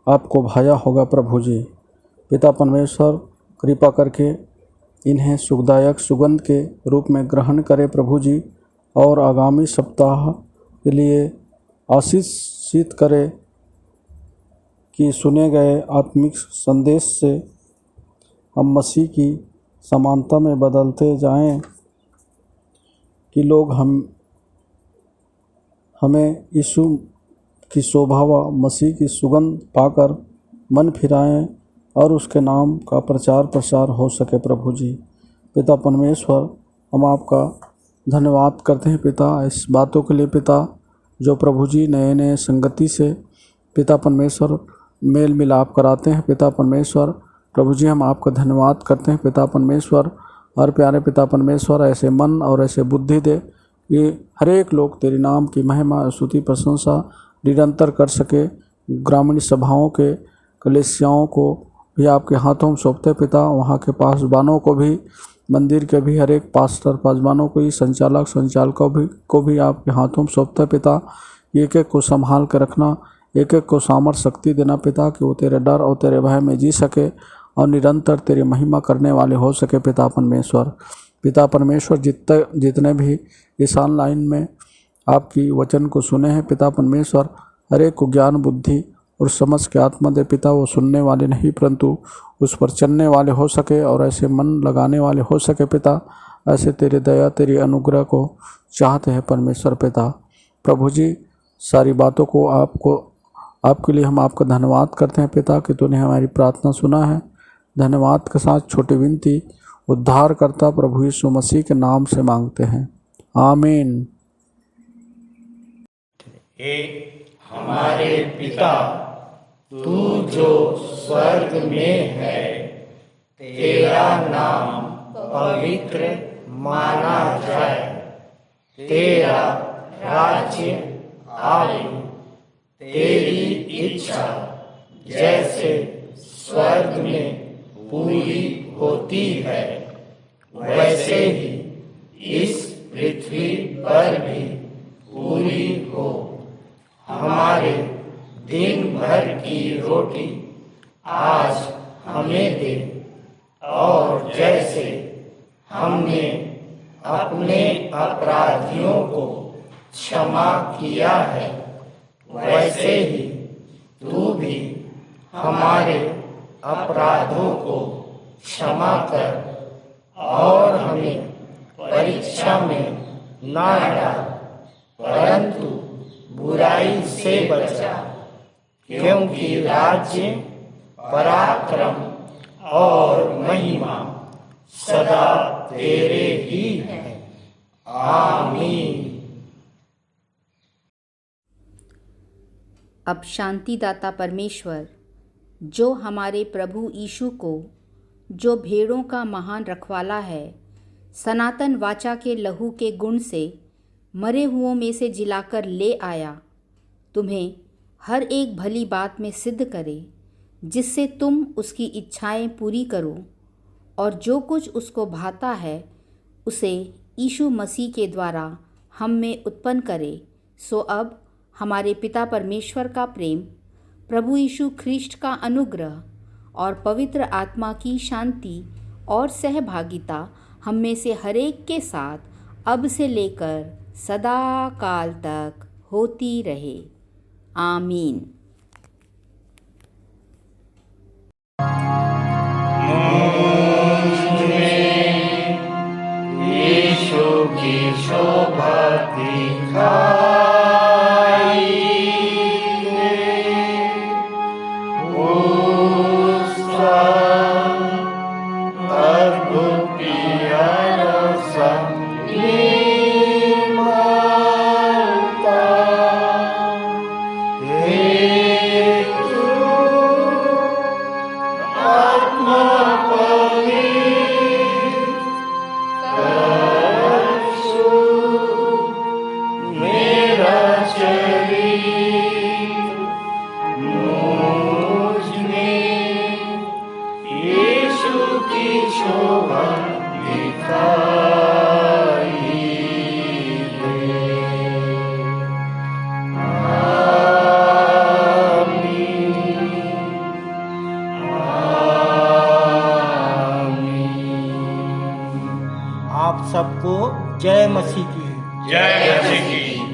Speaker 11: आपको भाया होगा प्रभु जी। पिता परमेश्वर, कृपा करके इन्हें सुखदायक सुगंध के रूप में ग्रहण करें प्रभु जी, और आगामी सप्ताह के लिए आशीषित करें कि सुने गए आत्मिक संदेश से हम मसीह की समानता में बदलते जाएं, कि लोग हमें यीशु की शोभा व मसीह की सुगंध पाकर मन फिराएं और उसके नाम का प्रचार प्रसार हो सके प्रभु जी। पिता परमेश्वर, हम आपका धन्यवाद करते हैं पिता इस बातों के लिए पिता, जो प्रभु जी नए नए संगति से पिता परमेश्वर मेल मिलाप कराते हैं पिता परमेश्वर। प्रभु जी, हम आपका धन्यवाद करते हैं पिता परमेश्वर। और प्यारे पिता परमेश्वर, ऐसे मन और ऐसे बुद्धि दे कि हर एक लोग तेरे नाम की महिमा, स्तुति, प्रशंसा निरंतर कर सके। ग्रामीण सभाओं के कलीसियाओं को भी आपके हाथों में सौंपते पिता, वहाँ के पासबानों को भी, मंदिर के भी हर एक पास्टर पासबानों को, ही संचालकों को भी आपके हाथों में सौंपते पिता। एक एक को संभाल कर रखना, एक एक को सामर्थ्य शक्ति देना पिता, कि वो तेरे डर और तेरे भय में जी सके और निरंतर तेरी महिमा करने वाले हो सके पिता परमेश्वर। पिता परमेश्वर, जितने भी इस ऑनलाइन में आपकी वचन को सुने हैं पिता परमेश्वर, हर एक को ज्ञान बुद्धि और समझ के आत्मा दे पिता। वो सुनने वाले नहीं परंतु उस पर चलने वाले हो सके और ऐसे मन लगाने वाले हो सके पिता। ऐसे तेरी दया, तेरी अनुग्रह को चाहते हैं परमेश्वर पिता। प्रभु जी, सारी बातों को आपके लिए हम आपका धन्यवाद करते हैं पिता, कि तूने हमारी प्रार्थना सुना है। धन्यवाद के साथ छोटी विनती उद्धारकर्ता प्रभु यीशु मसीह के नाम से मांगते हैं, आमीन।
Speaker 3: हे हमारे पिता, तू जो स्वर्ग में है, तेरा नाम पवित्र माना जाए, तेरा राज्य आए, तेरी इच्छा जैसे स्वर्ग में पूरी होती है, वैसे ही इस पृथ्वी पर भी पूरी हो। हमारे दिन भर की रोटी आज हमें दे, और जैसे हमने अपने अपराधियों को क्षमा किया है, वैसे ही तू भी हमारे अपराधों को क्षमा कर, और हमें परीक्षा में ना डाल, परंतु बुराई से बचा, क्योंकि राज्य, पराक्रम और महिमा सदा तेरे ही हैं। आमीन।
Speaker 12: अब शांतिदाता परमेश्वर, जो हमारे प्रभु यीशु को, जो भेड़ों का महान रखवाला है, सनातन वाचा के लहू के गुण से मरे हुओं में से जिलाकर ले आया, तुम्हें हर एक भली बात में सिद्ध करे, जिससे तुम उसकी इच्छाएं पूरी करो, और जो कुछ उसको भाता है उसे यीशु मसीह के द्वारा हम में उत्पन्न करे। सो अब हमारे पिता परमेश्वर का प्रेम, प्रभु यीशु ख्रीष्ट का अनुग्रह और पवित्र आत्मा की शांति और सहभागिता हम में से हरेक के साथ अब से लेकर सदा काल तक होती रहे। आमीन।
Speaker 3: यीशु की शोभा दिखाई उसका अद्भुत प्यारा
Speaker 1: आप सबको जय मसीह की।
Speaker 3: जय मसीह की।